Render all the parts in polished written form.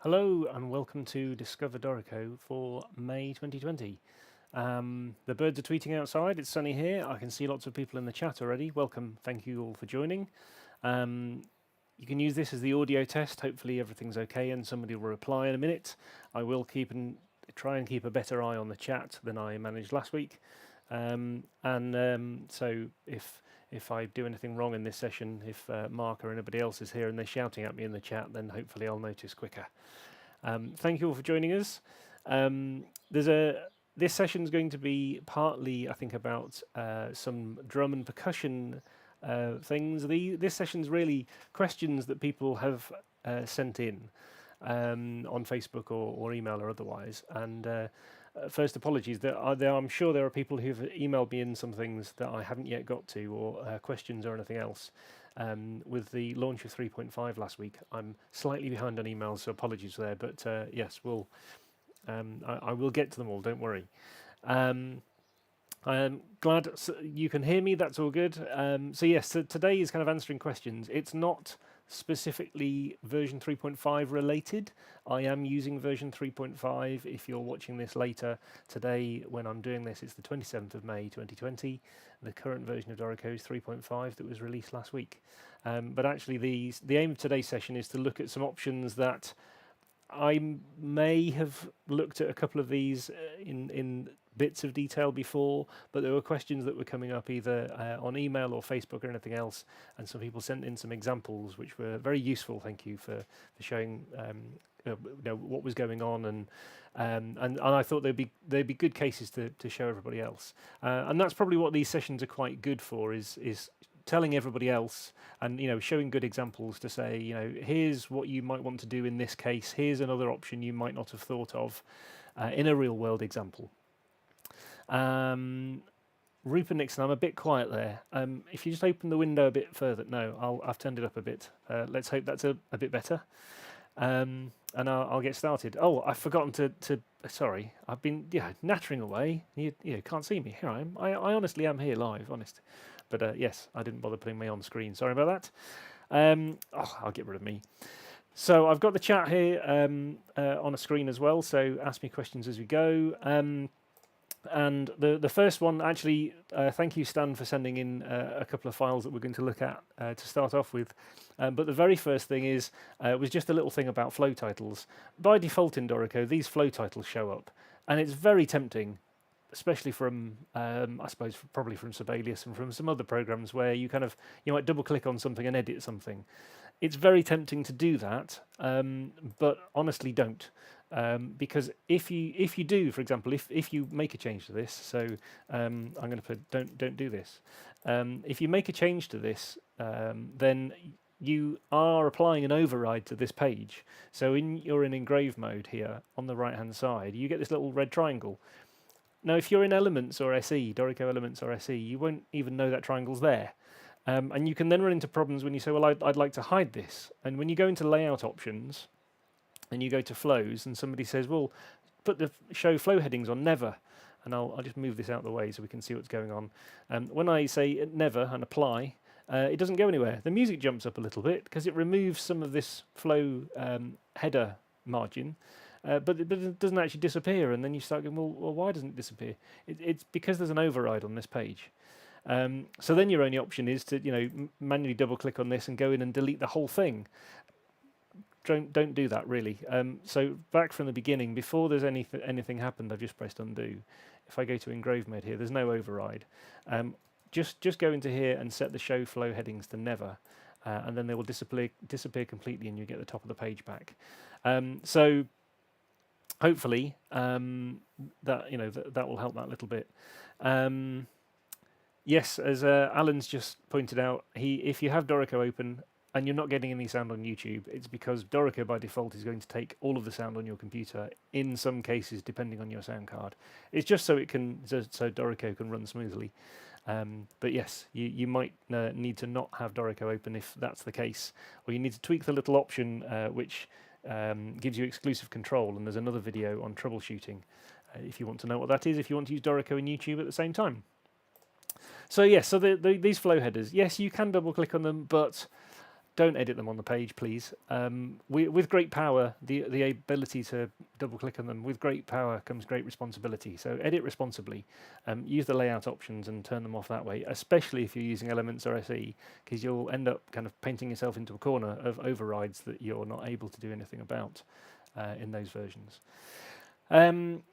Hello and welcome to Discover Dorico for May 2020. The birds are tweeting outside, it's sunny here, I can see lots of people in the chat already. Welcome, thank you all for joining. You can use this as the audio test, hopefully everything's okay and somebody will reply in a minute. I will try and keep a better eye on the chat than I managed last week. So if I do anything wrong in this session, if Mark or anybody else is here and they're shouting at me in the chat, then hopefully I'll notice quicker. Thank you all for joining us. This session is going to be partly, I think, about some drum and percussion things. This session's really questions that people have sent in on Facebook or email or otherwise. And first, apologies. I'm sure there are people who've emailed me in some things that I haven't yet got to, or questions or anything else. With the launch of 3.5 last week, I'm slightly behind on emails, so apologies there. But yes, I will get to them all. Don't worry. I am glad you can hear me. That's all good. So yes, so today is kind of answering questions. It's not specifically version 3.5 related. I am using version 3.5. If you're watching this later today, when I'm doing this, it's the 27th of May 2020. The current version of Dorico is 3.5 that was released last week. But actually, the aim of today's session is to look at some options that I may have looked at a couple of these in bits of detail before, but there were questions that were coming up either on email or Facebook or anything else, and some people sent in some examples which were very useful. Thank you for showing what was going on, and I thought they'd be good cases to show everybody else, and that's probably what these sessions are quite good for, is telling everybody else and showing good examples to say, here's what you might want to do in this case, here's another option you might not have thought of in a real world example. Rupert Nixon, I'm a bit quiet there. If you just open the window a bit further, I've turned it up a bit. Let's hope that's a bit better. And I'll get started. Oh, I've forgotten to sorry, I've been nattering away. You can't see me. Here I am. I honestly am here live, honest. But yes, I didn't bother putting me on screen. Sorry about that. I'll get rid of me. So I've got the chat here on a screen as well. So ask me questions as we go. And the first one, actually, thank you, Stan, for sending in a couple of files that we're going to look at to start off with. But the very first thing was just a little thing about flow titles. By default in Dorico, these flow titles show up, and it's very tempting, especially from, I suppose, probably from Sibelius and from some other programs where you might double click on something and edit something. It's very tempting to do that, but honestly, don't. Because if you do, for example, if you make a change to this, so I'm going to put don't do this. If you make a change to this, then you are applying an override to this page. So you're in engrave mode here on the right hand side. You get this little red triangle. Now, if you're in Elements or SE, Dorico Elements or SE, you won't even know that triangle's there. And you can then run into problems when you say, well, I'd like to hide this. And when you go into layout options and you go to flows and somebody says, well, put the show flow headings on never. And I'll just move this out of the way so we can see what's going on. When I say never and apply, it doesn't go anywhere. The music jumps up a little bit because it removes some of this flow header margin. But it doesn't actually disappear, and then you start going, well, why doesn't it disappear? It's because there's an override on this page. So then your only option is to manually double click on this and go in and delete the whole thing. Don't do that, really. So back from the beginning, before there's anything happened, I've just pressed undo. If I go to engrave mode here, there's no override. Just go into here and set the show flow headings to never, and then they will disappear completely, and you get the top of the page back. So hopefully that will help that a little bit. Yes, as Alan's just pointed out, if you have Dorico open and you're not getting any sound on YouTube, it's because Dorico by default is going to take all of the sound on your computer, in some cases depending on your sound card. It's just so Dorico can run smoothly. But yes, you might need to not have Dorico open if that's the case, or you need to tweak the little option which gives you exclusive control, and there's another video on troubleshooting if you want to know what that is, if you want to use Dorico and YouTube at the same time. So yes, so these flow headers, yes, you can double click on them, but don't edit them on the page, please. With great power, the ability to double click on them, with great power comes great responsibility. So edit responsibly. Use the layout options and turn them off that way, especially if you're using Elements or SE, because you'll end up kind of painting yourself into a corner of overrides that you're not able to do anything about in those versions. I'm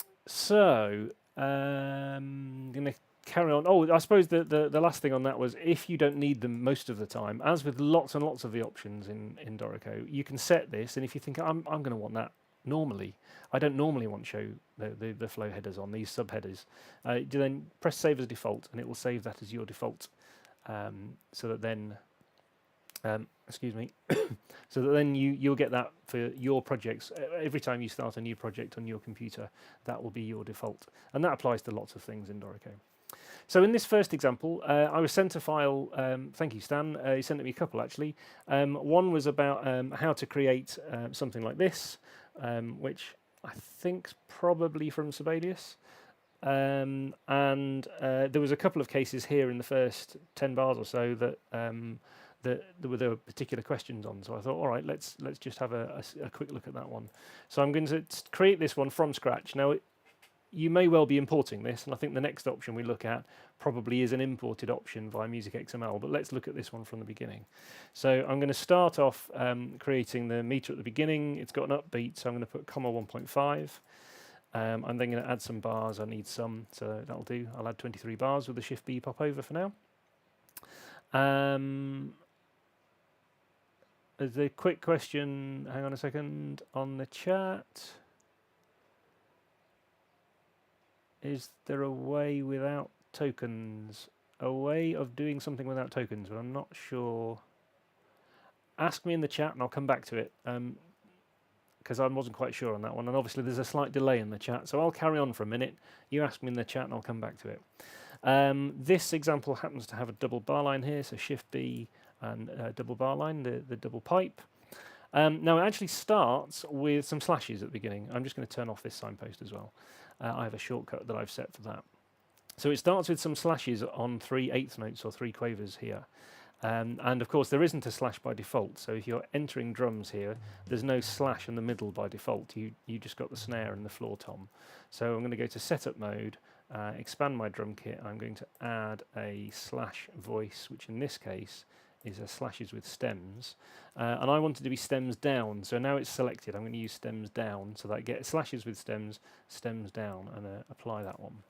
going to carry on. Oh, I suppose the last thing on that was if you don't need them most of the time, as with lots and lots of the options in Dorico, you can set this, and if you think I'm going to want that normally, I don't normally want to show the flow headers on these subheaders, then press save as default, and it will save that as your default, so that then excuse me, so that then you'll get that for your projects. Every time you start a new project on your computer, that will be your default, and that applies to lots of things in Dorico. So in this first example, I was sent a file. Thank you, Stan. He sent me a couple actually. One was about how to create something like this, which I think's probably from Sibelius. And there was a couple of cases here in the first 10 bars or so that there were particular questions on. So I thought, all right, let's just have a quick look at that one. So I'm going to create this one from scratch. Now, you may well be importing this, and I think the next option we look at probably is an imported option via Music XML, but let's look at this one from the beginning. So I'm going to start off creating the meter at the beginning. It's got an upbeat, so I'm going to put comma 1.5. I'm then going to add some bars. I need some, so that'll do. I'll add 23 bars with the Shift B pop over for now. There's a quick question, hang on a second, on the chat. Is there a way without tokens? A way of doing something without tokens, but I'm not sure. Ask me in the chat and I'll come back to it, because I wasn't quite sure on that one. And obviously there's a slight delay in the chat, so I'll carry on for a minute. You ask me in the chat and I'll come back to it. This example happens to have a double bar line here, so Shift B and double bar line, the double pipe. Now it actually starts with some slashes at the beginning. I'm just going to turn off this signpost as well. I have a shortcut that I've set for that. So it starts with some slashes on 3/8 notes or 3 quavers here. And of course there isn't a slash by default, so if you're entering drums here, there's no slash in the middle by default. You just got the snare and the floor tom. So I'm going to go to setup mode, expand my drum kit, and I'm going to add a slash voice, which in this case is a slashes with stems, and I want it to be stems down, so now it's selected. I'm going to use stems down, so that I get slashes with stems, stems down, and apply that one.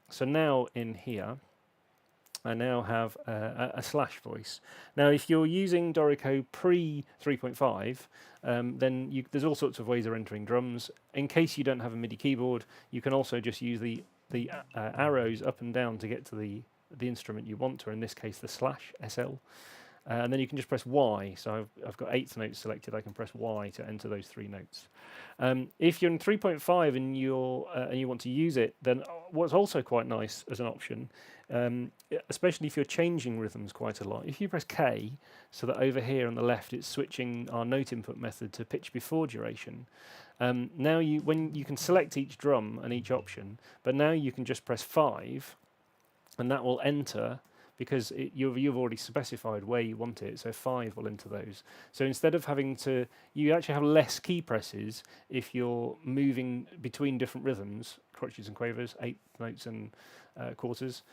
So now in here I now have a slash voice. Now if you're using Dorico pre 3.5, then there's all sorts of ways of entering drums. In case you don't have a MIDI keyboard, you can also just use the arrows up and down to get to the instrument you want, or in this case the slash SL, and then you can just press Y. So I've got 8th notes selected. I can press Y to enter those 3 notes. If you're in 3.5 and you want to use it, then what's also quite nice as an option, especially if you're changing rhythms quite a lot, if you press K, so that over here on the left it's switching our note input method to pitch before duration. Now you can select each drum and each option, but now you can just press 5. And that will enter, because you've already specified where you want it, so 5 will enter those. So instead of having to, you actually have less key presses if you're moving between different rhythms, crotchets and quavers, 8 notes and quarters,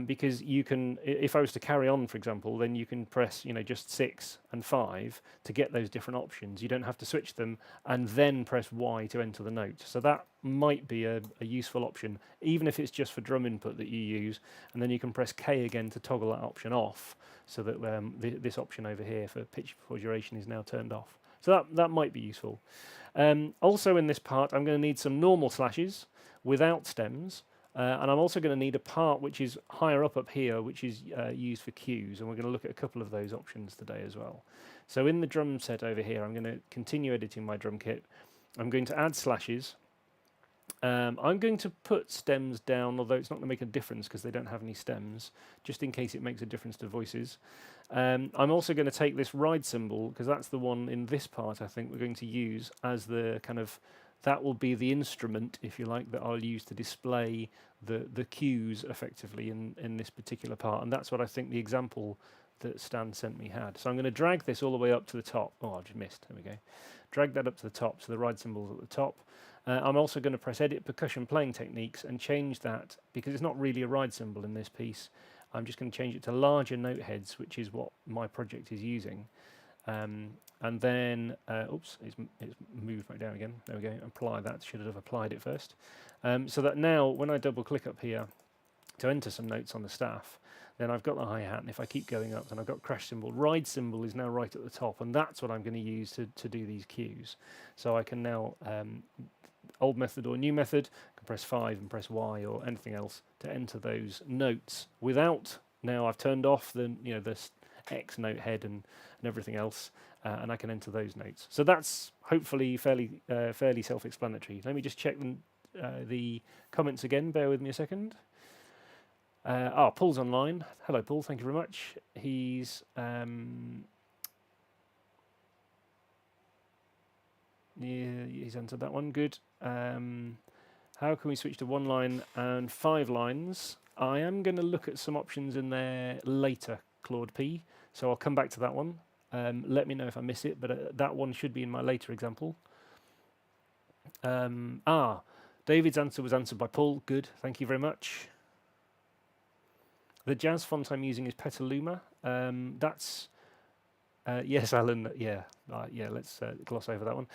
because you can, if I was to carry on, for example, then you can press, just 6 and 5 to get those different options. You don't have to switch them and then press Y to enter the note. So that might be a useful option, even if it's just for drum input that you use, and then you can press K again to toggle that option off, so that this option over here for pitch before duration is now turned off. So that might be useful. Also in this part, I'm going to need some normal slashes without stems. And I'm also going to need a part which is higher up here, which is used for cues, and we're going to look at a couple of those options today as well. So in the drum set over here, I'm going to continue editing my drum kit. I'm going to add slashes. I'm going to put stems down, although it's not going to make a difference because they don't have any stems, just in case it makes a difference to voices. I'm also going to take this ride cymbal, because that's the one in this part I think we're going to use as the kind of, that will be the instrument, if you like, that I'll use to display the cues effectively in this particular part. And that's what I think the example that Stan sent me had. So I'm going to drag this all the way up to the top. Oh, I've just missed. There we go. Drag that up to the top, so the ride cymbal's at the top. I'm also going to press Edit Percussion Playing Techniques and change that, because it's not really a ride cymbal in this piece. I'm just going to change it to larger note heads, which is what my project is using. And then, oops, it's moved back down again. There we go. Apply that. Should have applied it first. So that now, when I double click up here to enter some notes on the staff, then I've got the hi-hat, and if I keep going up, then I've got crash cymbal. Ride cymbal is now right at the top, and that's what I'm going to use to do these cues. So I can now, old method or new method, can press 5 and press Y or anything else to enter those notes without, now I've turned off the, this X note head and everything else, and I can enter those notes. So that's hopefully fairly self-explanatory. Let me just check the comments again. Bear with me a second. Paul's online. Hello, Paul. Thank you very much. He's he's answered that one. Good. How can we switch to 1 line and 5 lines? I am going to look at some options in there later, Claude P. So I'll come back to that one. Let me know if I miss it, but that one should be in my later example. David's answer was answered by Paul. Good. Thank you very much. The jazz font I'm using is Petaluma. That's yes, Alan. Yeah, let's gloss over that one.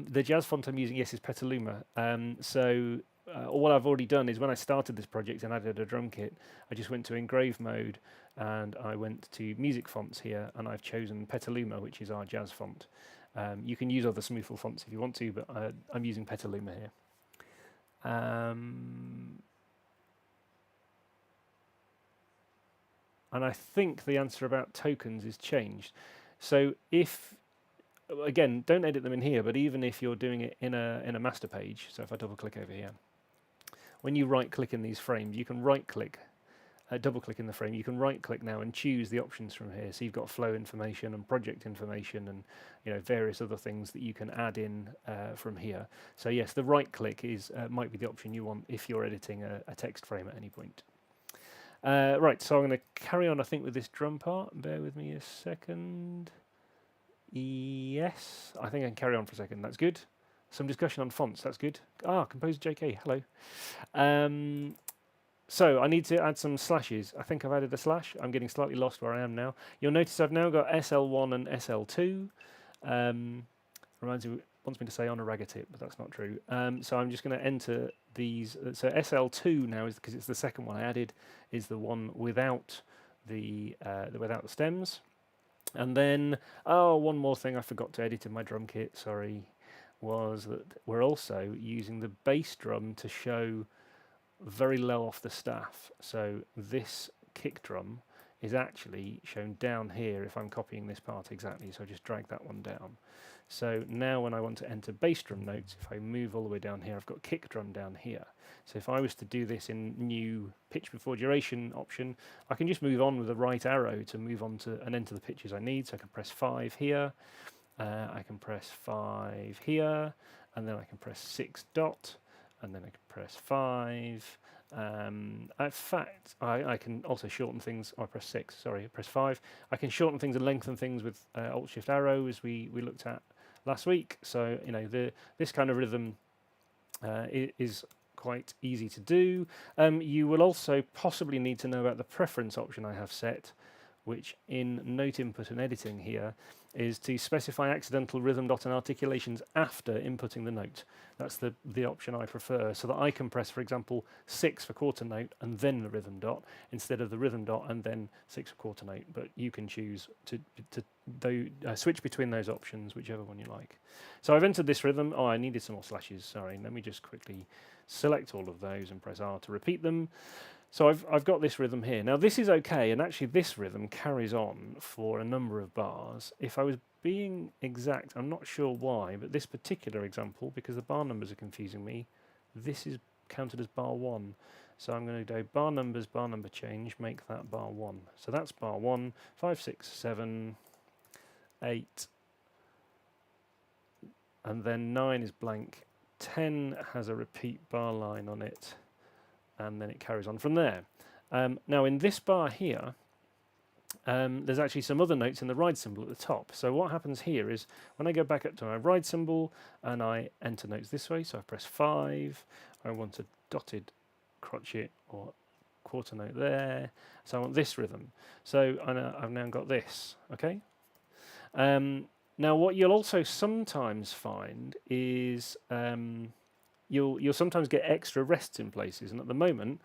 The jazz font I'm using, yes, is Petaluma. What I've already done is when I started this project and added a drum kit, I just went to engrave mode and I went to music fonts here, and I've chosen Petaluma, which is our jazz font. You can use other Smoofle fonts if you want to, but I'm using Petaluma here. And I think the answer about tokens is changed. So if, again, don't edit them in here, but even if you're doing it in a master page, so if I double click over here, when you right click in these frames, you can right click, double click in the frame, you can right click now and choose the options from here. So you've got flow information and project information and various other things that you can add in from here. So yes, the right click is might be the option you want if you're editing a text frame at any point. Right, so I'm going to carry on, I think, with this drum part. Bear with me a second. Yes, I think I can carry on for a second. That's good. Some discussion on fonts. That's good. Composer JK, hello. So I need to add some slashes. I think I've added a slash. I'm getting slightly lost where I am now. You'll notice I've now got SL1 and SL2. Wants me to say on a ragga tip, but that's not true. So I'm just going to enter these. So SL2 now, is because it's the second one I added, is the one without the stems. And then, one more thing I forgot to edit in my drum kit, sorry, was that we're also using the bass drum to show very low off the staff. So this kick drum is actually shown down here if I'm copying this part exactly. So I just drag that one down. So now when I want to enter bass drum notes, if I move all the way down here, I've got kick drum down here. So if I was to do this in new pitch before duration option, I can just move on with the right arrow to move on to and enter the pitches I need. So I can press 5 here, I can press 5 here, and then I can press 6 dot, and then I can press 5. In fact, I can also shorten things. I press 6, sorry, I press 5. I can shorten things and lengthen things with Alt-Shift arrow, as we looked at last week. So this kind of rhythm is quite easy to do. You will also possibly need to know about the preference option I have set, which in note input and editing here is to specify accidental rhythm dot and articulations after inputting the note. That's the option I prefer, so that I can press, for example, 6 for quarter note and then the rhythm dot, instead of the rhythm dot and then 6 for quarter note. But you can choose to switch between those options, whichever one you like. So I've entered this rhythm. I needed some more slashes, sorry. Let me just quickly select all of those and press R to repeat them. So I've got this rhythm here. Now this is okay, and actually this rhythm carries on for a number of bars. If I was being exact, I'm not sure why, but this particular example, because the bar numbers are confusing me, this is counted as bar 1. So I'm going to do bar numbers, bar number change, make that bar 1. So that's bar 1, 5, 6, 7, 8, and then 9 is blank. 10 has a repeat bar line on it, and then it carries on from there. Now in this bar here, there's actually some other notes in the ride symbol at the top. So what happens here is when I go back up to my ride symbol and I enter notes this way, so I press 5, I want a dotted crotchet or quarter note there, so I want this rhythm. So I've now got this, okay? Now what you'll also sometimes find is you'll sometimes get extra rests in places, and at the moment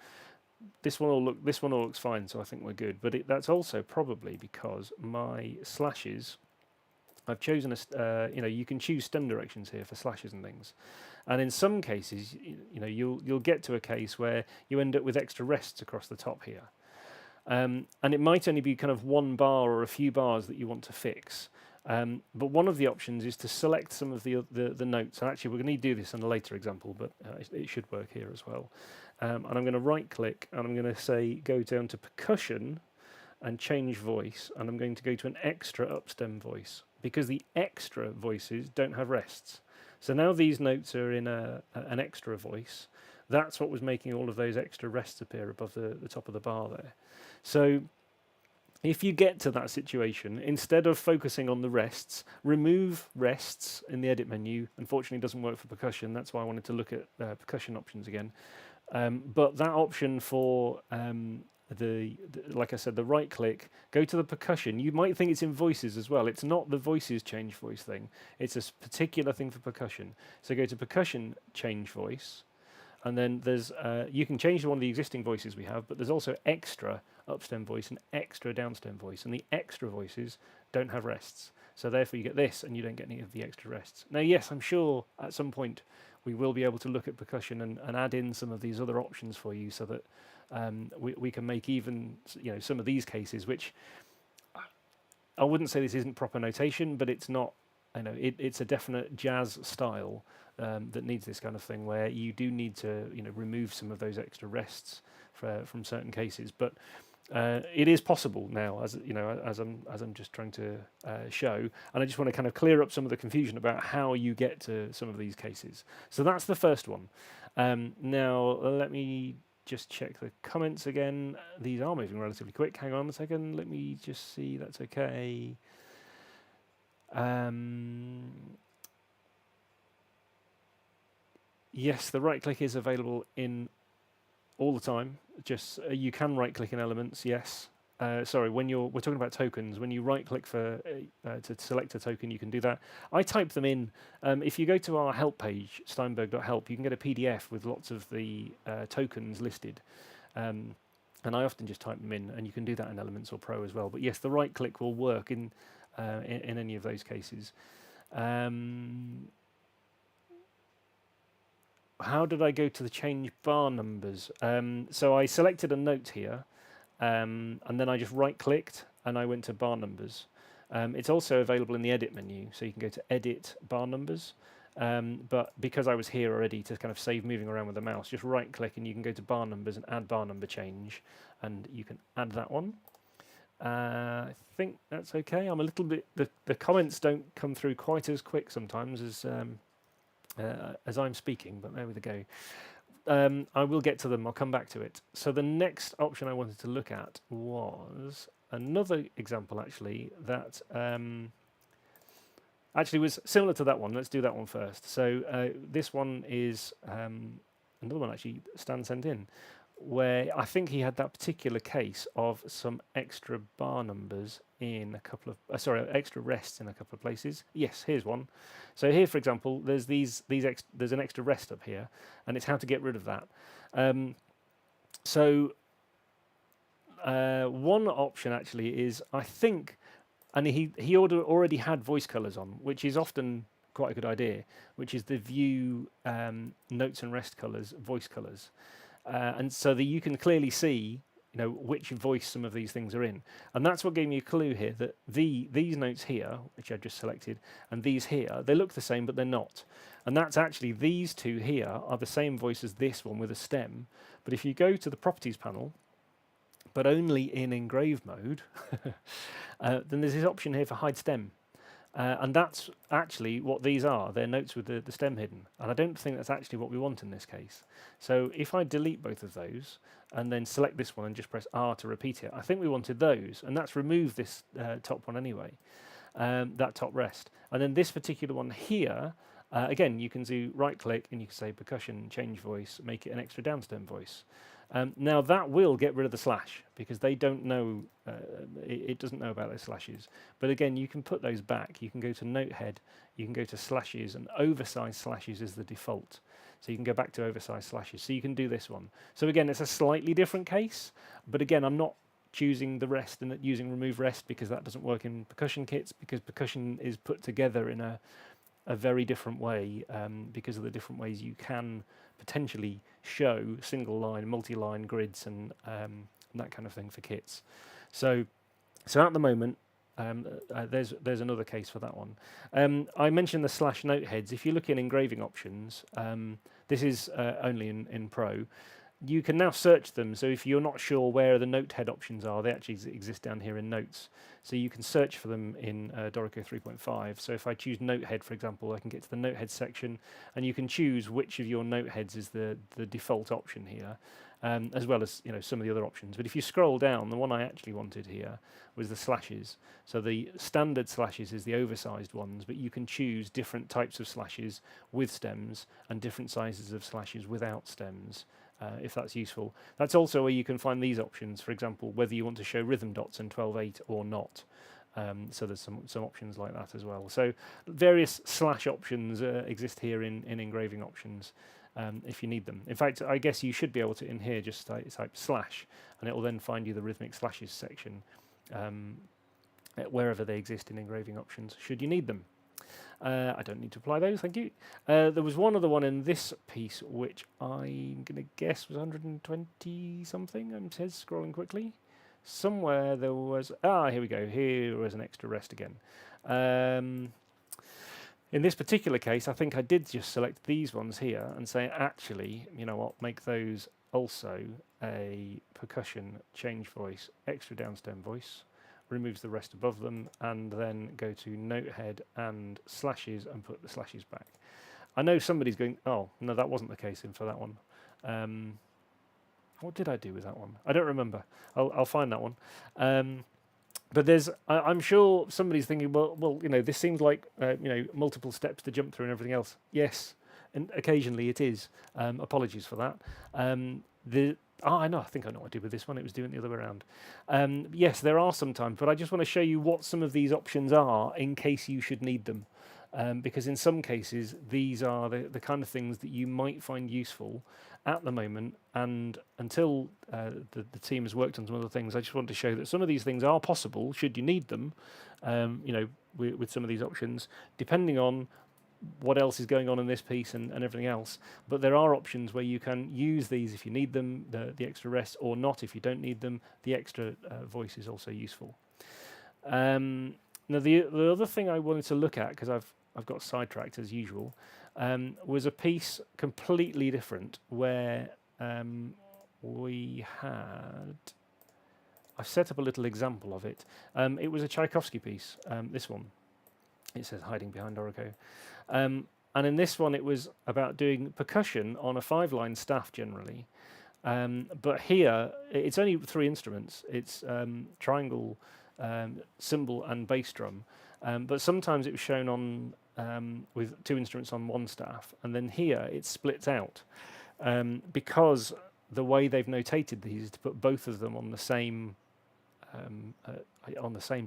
this one all looks fine, so I think we're good. But that's also probably because my slashes, I've chosen you can choose stem directions here for slashes and things, and in some cases, you'll get to a case where you end up with extra rests across the top here, and it might only be kind of one bar or a few bars that you want to fix. But one of the options is to select some of the notes. And actually, we're going to do this in a later example, but it should work here as well. And I'm going to right-click, and I'm going to say go down to Percussion and change voice, and I'm going to go to an extra upstem voice because the extra voices don't have rests. So now these notes are in an extra voice. That's what was making all of those extra rests appear above the top of the bar there. So if you get to that situation, instead of focusing on the rests, remove rests in the edit menu. Unfortunately, it doesn't work for percussion. That's why I wanted to look at percussion options again. But that option for like I said, the right click, go to the percussion. You might think it's in voices as well. It's not the voices change voice thing. It's a particular thing for percussion. So go to percussion, change voice. And then there's you can change one of the existing voices we have, but there's also extra upstem voice and extra downstem voice, and the extra voices don't have rests. So therefore you get this, and you don't get any of the extra rests. Now, yes, I'm sure at some point we will be able to look at percussion and add in some of these other options for you, so that we can make even some of these cases, which I wouldn't say this isn't proper notation, but it's not. It's a definite jazz style that needs this kind of thing, where you do need to remove some of those extra rests from certain cases. But it is possible now, as I'm just trying to show, and I just want to kind of clear up some of the confusion about how you get to some of these cases. So that's the first one. Now let me just check the comments again. These are moving relatively quick. Hang on a second. Let me just see. That's okay. Yes, the right click is available in all the time. Just you can right click in elements. Yes. Sorry, we're talking about tokens. When you right click to select a token, you can do that. I type them in. If you go to our help page, steinberg.help, you can get a PDF with lots of the tokens listed. And I often just type them in, and you can do that in Elements or Pro as well. But yes, the right click will work in any of those cases. How did I go to the change bar numbers? So I selected a note here, and then I just right-clicked, and I went to bar numbers. It's also available in the edit menu, so you can go to edit bar numbers. But because I was here already to kind of save moving around with the mouse, just right-click, and you can go to bar numbers and add bar number change, and you can add that one. I think that's okay. I'm a little bit. The comments don't come through quite as quick sometimes as I'm speaking, but there we go. I will get to them. I'll come back to it. So the next option I wanted to look at was another example, actually, that actually was similar to that one. Let's do that one first. So this one is another one actually Stan sent in, where I think he had that particular case of some extra bar numbers in a couple of extra rests in a couple of places. Yes, here's one. So here, for example, there's there's an extra rest up here, and it's how to get rid of that. One option actually is, I think, and he already had voice colors on, which is often quite a good idea, which is the view notes and rest colors, voice colors. And so that you can clearly see, which voice some of these things are in. And that's what gave me a clue here, that these notes here, which I've just selected, and these here, they look the same, but they're not. And that's actually, these two here are the same voice as this one with a stem. But if you go to the properties panel, but only in engrave mode, then there's this option here for hide stem. And that's actually what these are. They're notes with the stem hidden. And I don't think that's actually what we want in this case. So if I delete both of those and then select this one and just press R to repeat it, I think we wanted those. And that's removed this top one anyway, that top rest. And then this particular one here, again, you can do right click and you can say percussion, change voice, make it an extra downstem voice. Now that will get rid of the slash because they don't know, it doesn't know about those slashes. But again, you can put those back. You can go to note head, you can go to slashes, and oversized slashes is the default. So you can go back to oversized slashes. So you can do this one. So again, it's a slightly different case, but again, I'm not choosing the rest and using remove rest because that doesn't work in percussion kits, because percussion is put together in a very different way because of the different ways you can potentially show single line, multi-line grids and that kind of thing for kits. So at the moment, there's another case for that one. I mentioned the slash note heads. If you look in engraving options, this is only in Pro. You can now search them, so if you're not sure where the note head options are, they actually exist down here in notes. So you can search for them in Dorico 3.5. So if I choose note head, for example, I can get to the note head section, and you can choose which of your note heads is the default option here, as well as some of the other options. But if you scroll down, the one I actually wanted here was the slashes. So the standard slashes is the oversized ones, but you can choose different types of slashes with stems and different sizes of slashes without stems. If that's useful. That's also where you can find these options, for example, whether you want to show rhythm dots in 12/8 or not. So there's some options like that as well. So various slash options exist here in engraving options if you need them. In fact, I guess you should be able to, in here, just type slash, and it will then find you the rhythmic slashes section wherever they exist in engraving options, should you need them. I don't need to apply those, thank you. There was one other one in this piece which I'm going to guess was 120 something. It says scrolling quickly. Somewhere there was, here we go. Here was an extra rest again. In this particular case, I think I did just select these ones here and say, actually, you know what, make those also a percussion change voice, extra downstem voice. Removes the rest above them, and then go to note head and slashes and put the slashes back. I know somebody's going, oh, no, that wasn't the case for that one. What did I do with that one? I don't remember. I'll find that one. But I'm sure somebody's thinking, well, this seems like, multiple steps to jump through and everything else. Yes, and occasionally it is. Apologies for that. I know. I think I know what I did with this one. It was doing it the other way around. Yes, there are some times, but I just want to show you what some of these options are in case you should need them. Because in some cases, these are the kind of things that you might find useful at the moment. And until the team has worked on some other things, I just want to show that some of these things are possible should you need them, with some of these options, depending on what else is going on in this piece and everything else. But there are options where you can use these if you need them, the extra rest, or not if you don't need them. The extra voice is also useful. Now the other thing I wanted to look at, because I've got sidetracked as usual, was a piece completely different where I've set up a little example of it. It was a Tchaikovsky piece, this one. It says hiding behind Dorico. And in this one, it was about doing percussion on a 5-line staff generally. But here, it's only 3 instruments. It's triangle, cymbal, and bass drum. But sometimes it was shown on with 2 instruments on one staff. And then here, it splits out. Because the way they've notated these is to put both of them on the same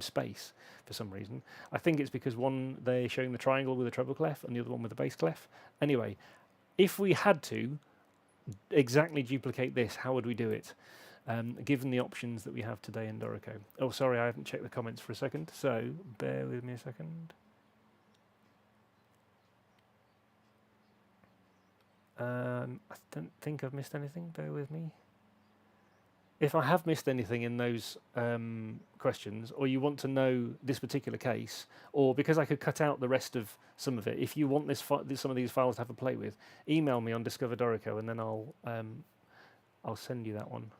space for some reason. I think it's because one they're showing the triangle with a treble clef and the other one with a bass clef. Anyway, if we had to exactly duplicate this, how would we do it? Given the options that we have today in Dorico. Oh, sorry, I haven't checked the comments for a second, so bear with me a second. I don't think I've missed anything. Bear with me. If I have missed anything in those questions, or you want to know this particular case, or because I could cut out the rest of some of it, if you want some of these files to have a play with, email me on Discover Dorico, and then I'll send you that one.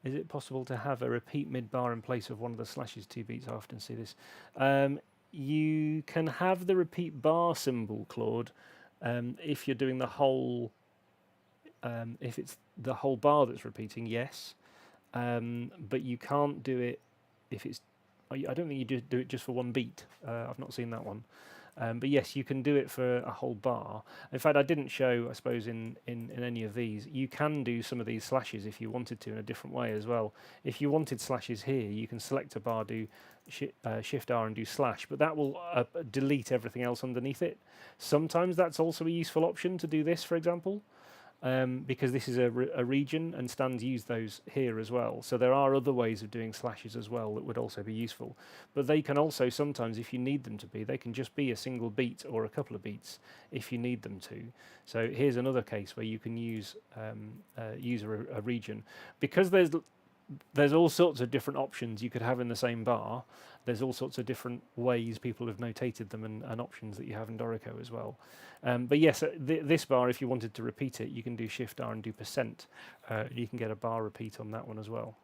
Is it possible to have a repeat mid bar in place of one of the slashes 2 beats? I often see this. you can have the repeat bar symbol, Claude, if you're doing the whole, if it's the whole bar that's repeating, yes. But you can't do it if it's. I don't think you do it just for one beat. I've not seen that one. But yes, you can do it for a whole bar. In fact, I didn't show, I suppose, in any of these. You can do some of these slashes if you wanted to in a different way as well. If you wanted slashes here, you can select a bar, do Shift R and do slash, but that will delete everything else underneath it. Sometimes that's also a useful option to do this, for example. Because this is a region and stands use those here as well. So there are other ways of doing slashes as well that would also be useful. But they can also sometimes, if you need them to be, they can just be a single beat or a couple of beats if you need them to. So here's another case where you can use a region. Because there's all sorts of different options you could have in the same bar. There's all sorts of different ways people have notated them and options that you have in Dorico as well. But yes, this bar, if you wanted to repeat it, you can do Shift R and do %. You can get a bar repeat on that one as well.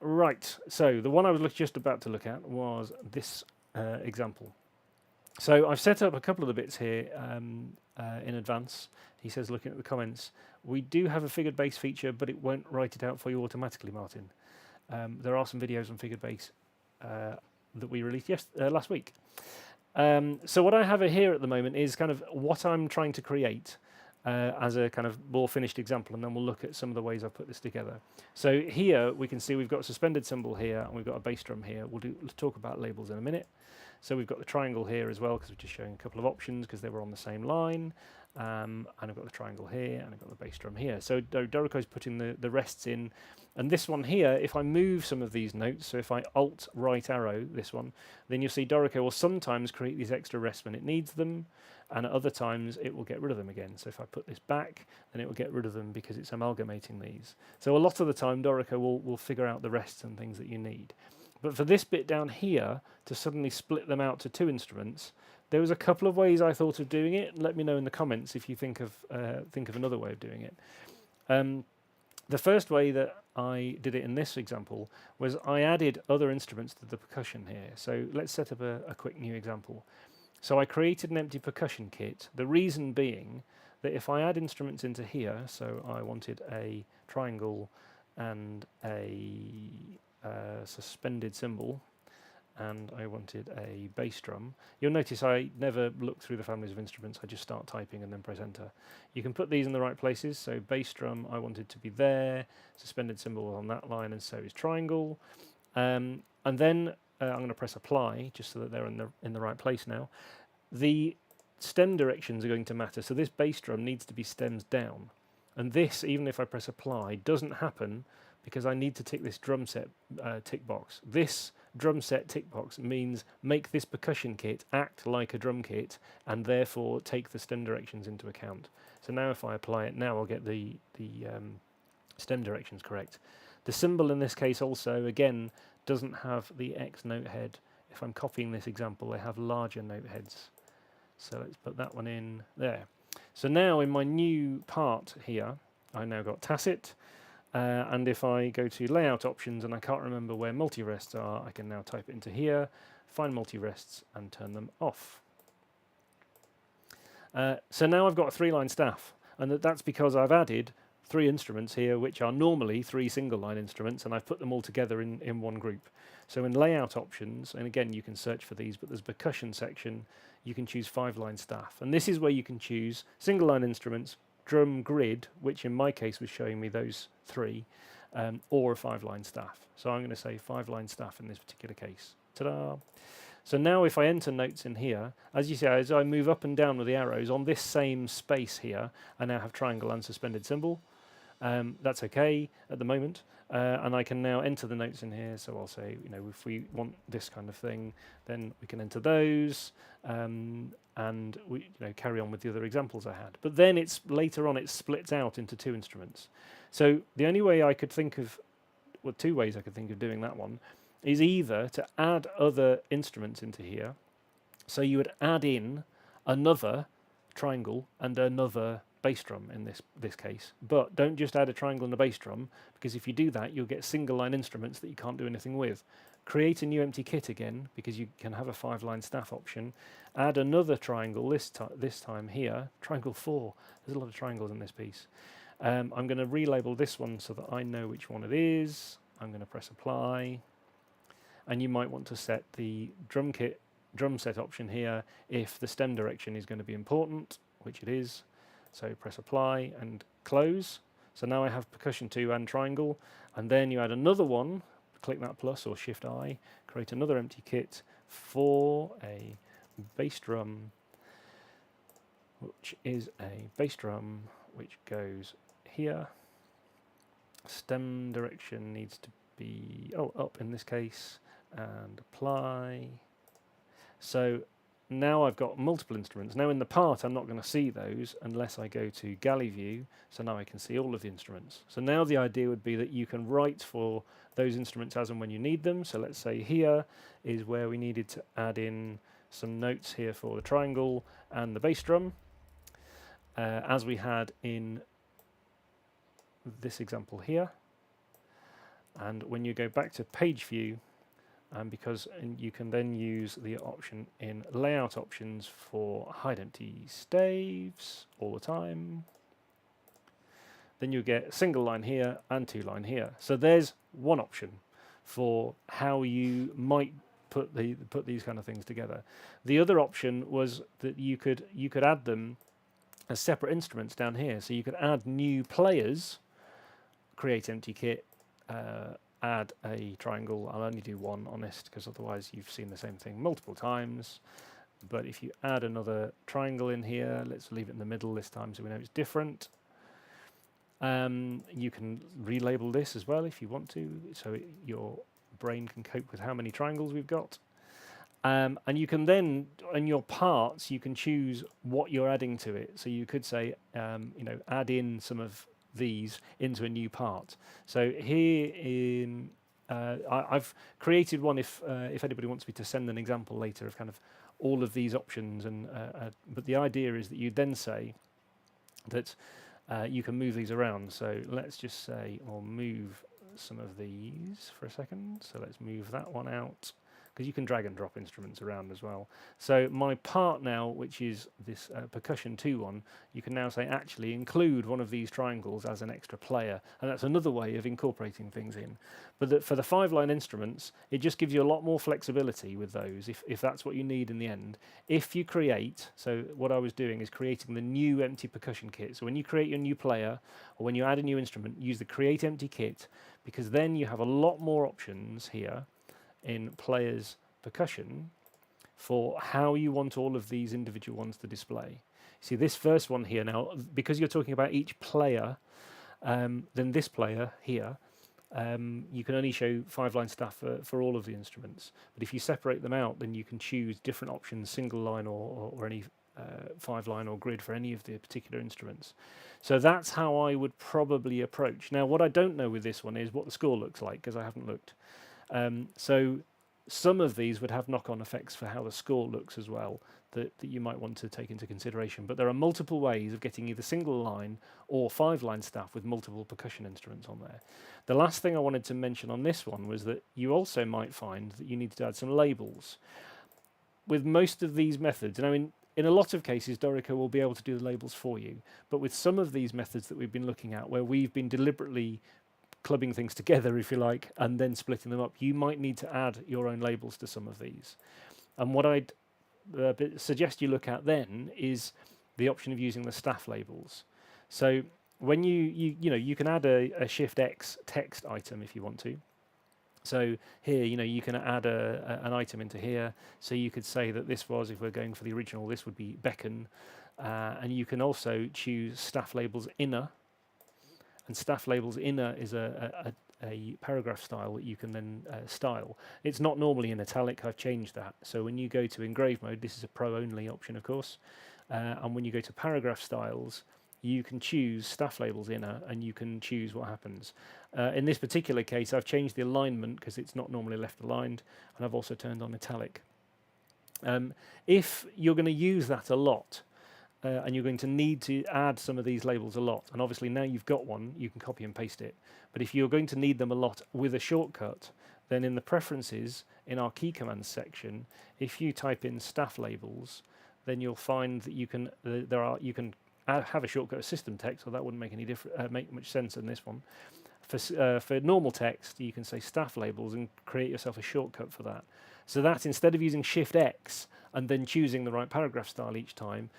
Right, so the one I was just about to look at was this example. So I've set up a couple of the bits here in advance. He says, looking at the comments, we do have a figured bass feature, but it won't write it out for you automatically, Martin. There are some videos on figured bass that we released last week. So what I have here at the moment is kind of what I'm trying to create as a kind of more finished example, and then we'll look at some of the ways I've put this together. So here we can see we've got a suspended cymbal here, and we've got a bass drum here. We'll talk about labels in a minute. So we've got the triangle here as well, because we're just showing a couple of options because they were on the same line. And I've got the triangle here, and I've got the bass drum here. So Dorico's putting the rests in. And this one here, if I move some of these notes, so if I Alt right arrow this one, then you'll see Dorico will sometimes create these extra rests when it needs them, and at other times it will get rid of them again. So if I put this back, then it will get rid of them because it's amalgamating these. So a lot of the time Dorico will figure out the rests and things that you need. But for this bit down here, to suddenly split them out to two instruments, there was a couple of ways I thought of doing it. Let me know in the comments if you think of another way of doing it. The first way that I did it in this example was I added other instruments to the percussion here. So let's set up a quick new example. So I created an empty percussion kit, the reason being that if I add instruments into here, so I wanted a triangle and a suspended cymbal, and I wanted a bass drum. You'll notice I never look through the families of instruments, I just start typing and then press enter. You can put these in the right places, so bass drum I wanted to be there, suspended cymbal on that line, and so is triangle. And then I'm going to press apply, just so that they're in the right place now. The stem directions are going to matter, so this bass drum needs to be stems down. And this, even if I press apply, doesn't happen because I need to tick this drum set tick box. This drum set tick box means make this percussion kit act like a drum kit and therefore take the stem directions into account. So now if I apply it now, I'll get the stem directions correct. The cymbal in this case also, again, doesn't have the X note head. If I'm copying this example, they have larger note heads. So let's put that one in there. So now in my new part here, I now got tacit. And if I go to layout options and I can't remember where multi-rests are, I can now type it into here, find multi-rests and turn them off. So now I've got a 3-line staff, and that's because I've added 3 instruments here which are normally 3 single line instruments, and I've put them all together in one group. So in layout options, and again you can search for these, but there's percussion section, you can choose 5-line staff, and this is where you can choose single line instruments, drum grid, which in my case was showing me those 3, or a 5-line staff. So I'm going to say 5-line staff in this particular case. Ta-da! So now if I enter notes in here, as you see, as I move up and down with the arrows on this same space here, I now have triangle and suspended cymbal. That's okay at the moment, and I can now enter the notes in here. So I'll say, if we want this kind of thing, then we can enter those, and we carry on with the other examples I had. But then later on it splits out into 2 instruments. So the only way I could think of, 2 ways I could think of doing that one, is either to add other instruments into here. So you would add in another triangle and another bass drum in this case, but don't just add a triangle and a bass drum, because if you do that you'll get single line instruments that you can't do anything with. create a new empty kit again, because you can have a 5-line staff option, add another triangle this time here, triangle 4, there's a lot of triangles in this piece. I'm going to relabel this one so that I know which one it is. I'm going to press apply, and you might want to set the drum set option here if the stem direction is going to be important, which it is. So press apply and close. So now I have percussion 2 and triangle, and then you add another one, click that plus or shift I, create another empty kit for a bass drum, which is a bass drum which goes here. Stem direction needs to be up in this case, and apply. So now I've got multiple instruments. Now in the part I'm not going to see those unless I go to galley view, so now I can see all of the instruments. So now the idea would be that you can write for those instruments as and when you need them. So let's say here is where we needed to add in some notes here for the triangle and the bass drum, as we had in this example here. And when you go back to page view, and you can then use the option in layout options for hide empty staves all the time. Then you get single line here and 2-line here. So there's one option for how you might put these kind of things together. The other option was that you could add them as separate instruments down here. So you could add new players, create empty kit, add a triangle. I'll only do one, honest, because otherwise you've seen the same thing multiple times. But if you add another triangle in here, let's leave it in the middle this time so we know it's different. You can relabel this as well if you want to, so your brain can cope with how many triangles we've got. And you can then, in your parts, you can choose what you're adding to it. So you could say, add in some of these into a new part. So here in I've created one if anybody wants me to send an example later of kind of all of these options, and but the idea is that you then say that you can move these around. So let's just say we'll move some of these for a second. So let's move that one out, because you can drag and drop instruments around as well. So my part now, which is this percussion 2 one, you can now say actually include one of these triangles as an extra player, and that's another way of incorporating things in. But for the 5-line instruments, it just gives you a lot more flexibility with those, if that's what you need in the end. If you create, so what I was doing is creating the new empty percussion kit. So when you create your new player, or when you add a new instrument, use the create empty kit, because then you have a lot more options here in players percussion for how you want all of these individual ones to display. See this first one here now, because you're talking about each player, then this player here, you can only show 5-line stuff for all of the instruments. But if you separate them out, then you can choose different options, single line or any 5-line or grid for any of the particular instruments. So that's how I would probably approach. Now what I don't know with this one is what the score looks like, because I haven't looked. So some of these would have knock-on effects for how the score looks as well, that you might want to take into consideration. But there are multiple ways of getting either single line or 5-line stuff with multiple percussion instruments on there. The last thing I wanted to mention on this one was that you also might find that you need to add some labels. With most of these methods, in a lot of cases, Dorico will be able to do the labels for you. But with some of these methods that we've been looking at, where we've been deliberately clubbing things together, if you like, and then splitting them up, you might need to add your own labels to some of these. And what I'd suggest you look at then is the option of using the staff labels. So when you can add a Shift X text item if you want to. So here, you can add an item into here. So you could say that this was, if we're going for the original, this would be beckon. And you can also choose staff labels inner. And staff labels inner is a paragraph style that you can then style. It's not normally in italic. I've changed that. So when you go to engrave mode, this is a pro only option, of course. And when you go to paragraph styles, you can choose staff labels inner, and you can choose what happens. In this particular case, I've changed the alignment because it's not normally left aligned, and I've also turned on italic. If you're going to use that a lot, and you're going to need to add some of these labels a lot, and obviously now you've got one, you can copy and paste it. But if you're going to need them a lot with a shortcut, then in the preferences in our key commands section, if you type in staff labels, then you'll find that you can you can have a shortcut of system text, so that wouldn't make any make much sense in this one. For normal text, you can say staff labels and create yourself a shortcut for that. So that instead of using Shift X and then choosing the right paragraph style each time,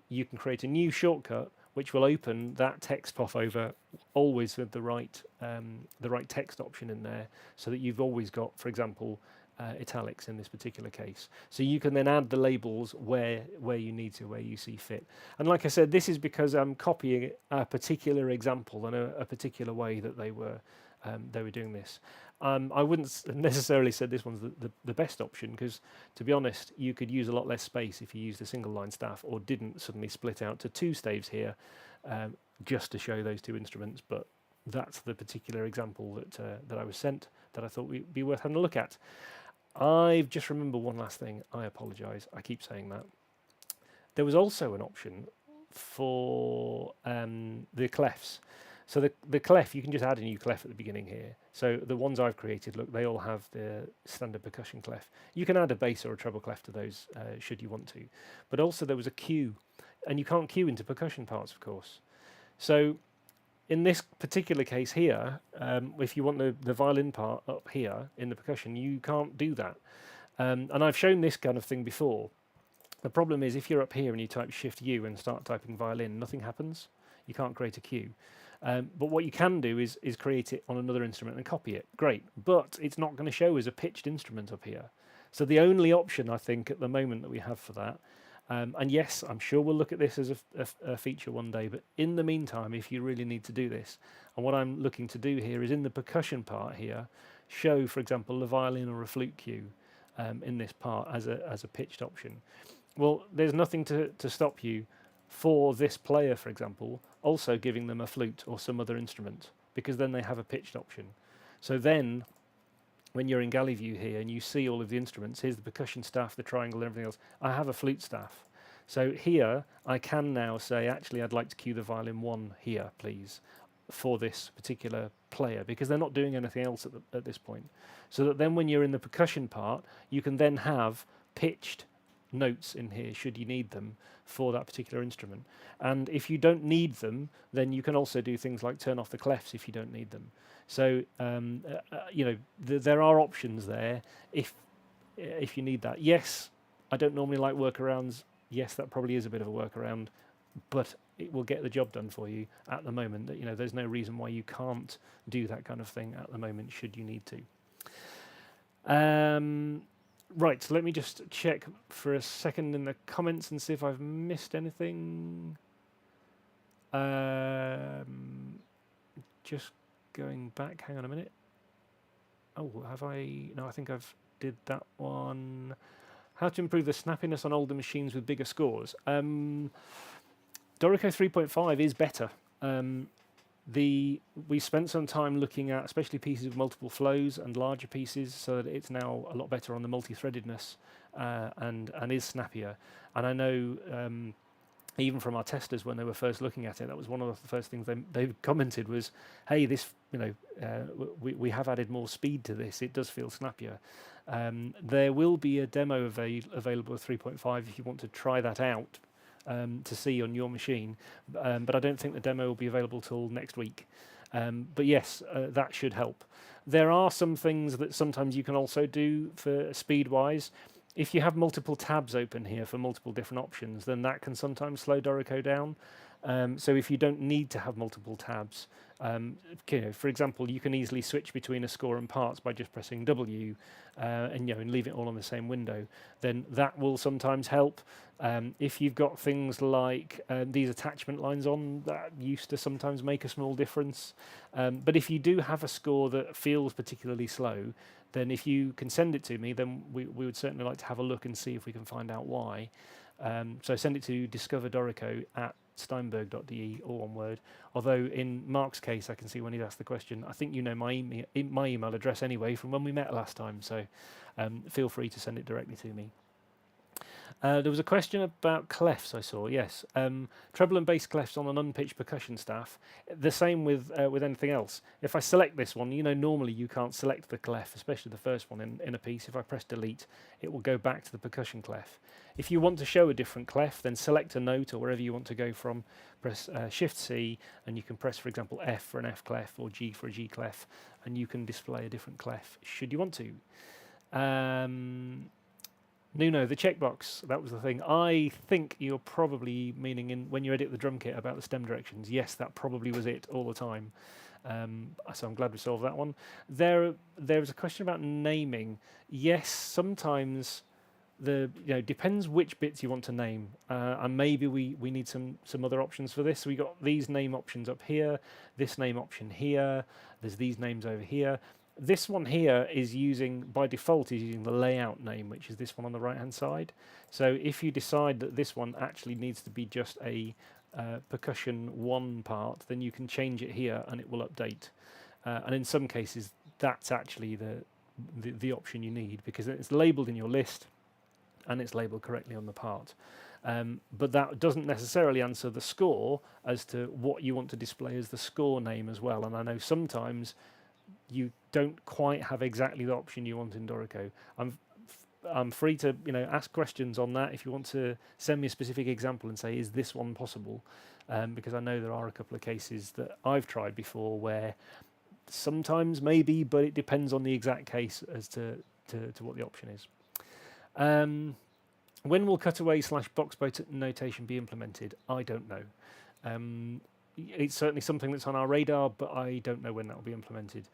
you can create a new shortcut which will open that text popover always with the right text option in there, so that you've always got, for example, italics in this particular case. So you can then add the labels where you need to, where you see fit. And like I said, this is because I'm copying a particular example and a particular way that they were doing this. I wouldn't necessarily say this one's the best option, because to be honest, you could use a lot less space if you used a single line staff or didn't suddenly split out to two staves here just to show those two instruments. But that's the particular example that I was sent that I thought would be worth having a look at. I've just remembered one last thing. I apologise. I keep saying that. There was also an option for the clefs. So the clef, you can just add a new clef at the beginning here. So the ones I've created, look, they all have the standard percussion clef. You can add a bass or a treble clef to those should you want to. But also there was a cue, and you can't cue into percussion parts, of course. So in this particular case here, if you want the violin part up here in the percussion, you can't do that. And I've shown this kind of thing before. The problem is if you're up here and you type Shift U and start typing violin, nothing happens. You can't create a cue. But what you can do is create it on another instrument and copy it. Great, but it's not going to show as a pitched instrument up here. So the only option I think at the moment that we have for that, and yes, I'm sure we'll look at this as a feature one day, but in the meantime, if you really need to do this, and what I'm looking to do here is in the percussion part here, show, for example, a violin or a flute cue in this part as a pitched option. Well, there's nothing to stop you for this player, for example, also giving them a flute or some other instrument, because then they have a pitched option. So then, when you're in galley view here and you see all of the instruments, here's the percussion staff, the triangle, and everything else, I have a flute staff. So here, I can now say, actually, I'd like to cue the violin 1 here, please, for this particular player, because they're not doing anything else at this point. So that then when you're in the percussion part, you can then have pitched notes in here should you need them for that particular instrument. And if you don't need them, then you can also do things like turn off the clefs if you don't need them. So you know, there are options there if you need that. Yes, I don't normally like workarounds. Yes, that probably is a bit of a workaround, but it will get the job done for you at the moment. That, you know, there's no reason why you can't do that kind of thing at the moment should you need to. Right, so let me just check for a second in the comments and see if I've missed anything. Just going back, hang on a minute. Oh, have I? No, I think I've did that one. How to improve the snappiness on older machines with bigger scores. Dorico 3.5 is better. We spent some time looking at especially pieces with multiple flows and larger pieces, so that it's now a lot better on the multi-threadedness and is snappier. And I know even from our testers when they were first looking at it, that was one of the first things they commented was, hey, this, you know, we have added more speed to this. It does feel snappier. There will be a demo available with 3.5 if you want to try that out. To see on your machine, but I don't think the demo will be available till next week. But yes, that should help. There are some things that sometimes you can also do for speed-wise. If you have multiple tabs open here for multiple different options, then that can sometimes slow Dorico down. So if you don't need to have multiple tabs, you know, for example, you can easily switch between a score and parts by just pressing W, and leave it all on the same window. Then that will sometimes help. If you've got things like these attachment lines on, that used to sometimes make a small difference. But if you do have a score that feels particularly slow, then if you can send it to me, then we would certainly like to have a look and see if we can find out why. So send it to discoverdorico@steinberg.de, all one word. Although in Mark's case, I can see when he's asked the question, I think you know my email address anyway from when we met last time, so feel free to send it directly to me. There was a question about clefs I saw, yes. Treble and bass clefs on an unpitched percussion staff. The same with anything else. If I select this one, normally you can't select the clef, especially the first one in a piece. If I press delete, it will go back to the percussion clef. If you want to show a different clef, then select a note or wherever you want to go from, press Shift C, and you can press, for example, F for an F clef or G for a G clef, and you can display a different clef should you want to. Nuno, the checkbox, that was the thing. I think you're probably meaning when you edit the drum kit about the stem directions. Yes, that probably was it all the time. So I'm glad we solved that one. There was a question about naming. Yes, sometimes depends which bits you want to name, and maybe we need some other options for this. So we got these name options up here, this name option here. There's these names over here. This one here is by default is using the layout name, which is this one on the right hand side. So if you decide that this one actually needs to be just a percussion 1 part, then you can change it here and it will update. And in some cases, that's actually the option you need, because it's labeled in your list and it's labeled correctly on the part. But that doesn't necessarily answer the score as to what you want to display as the score name as well. And I know sometimes you don't quite have exactly the option you want in Dorico. I'm free to ask questions on that if you want to send me a specific example and say, is this one possible? Because I know there are a couple of cases that I've tried before where sometimes maybe, but it depends on the exact case as to what the option is. When will cutaway / box bow notation be implemented? I don't know. It's certainly something that's on our radar, but I don't know when that will be implemented.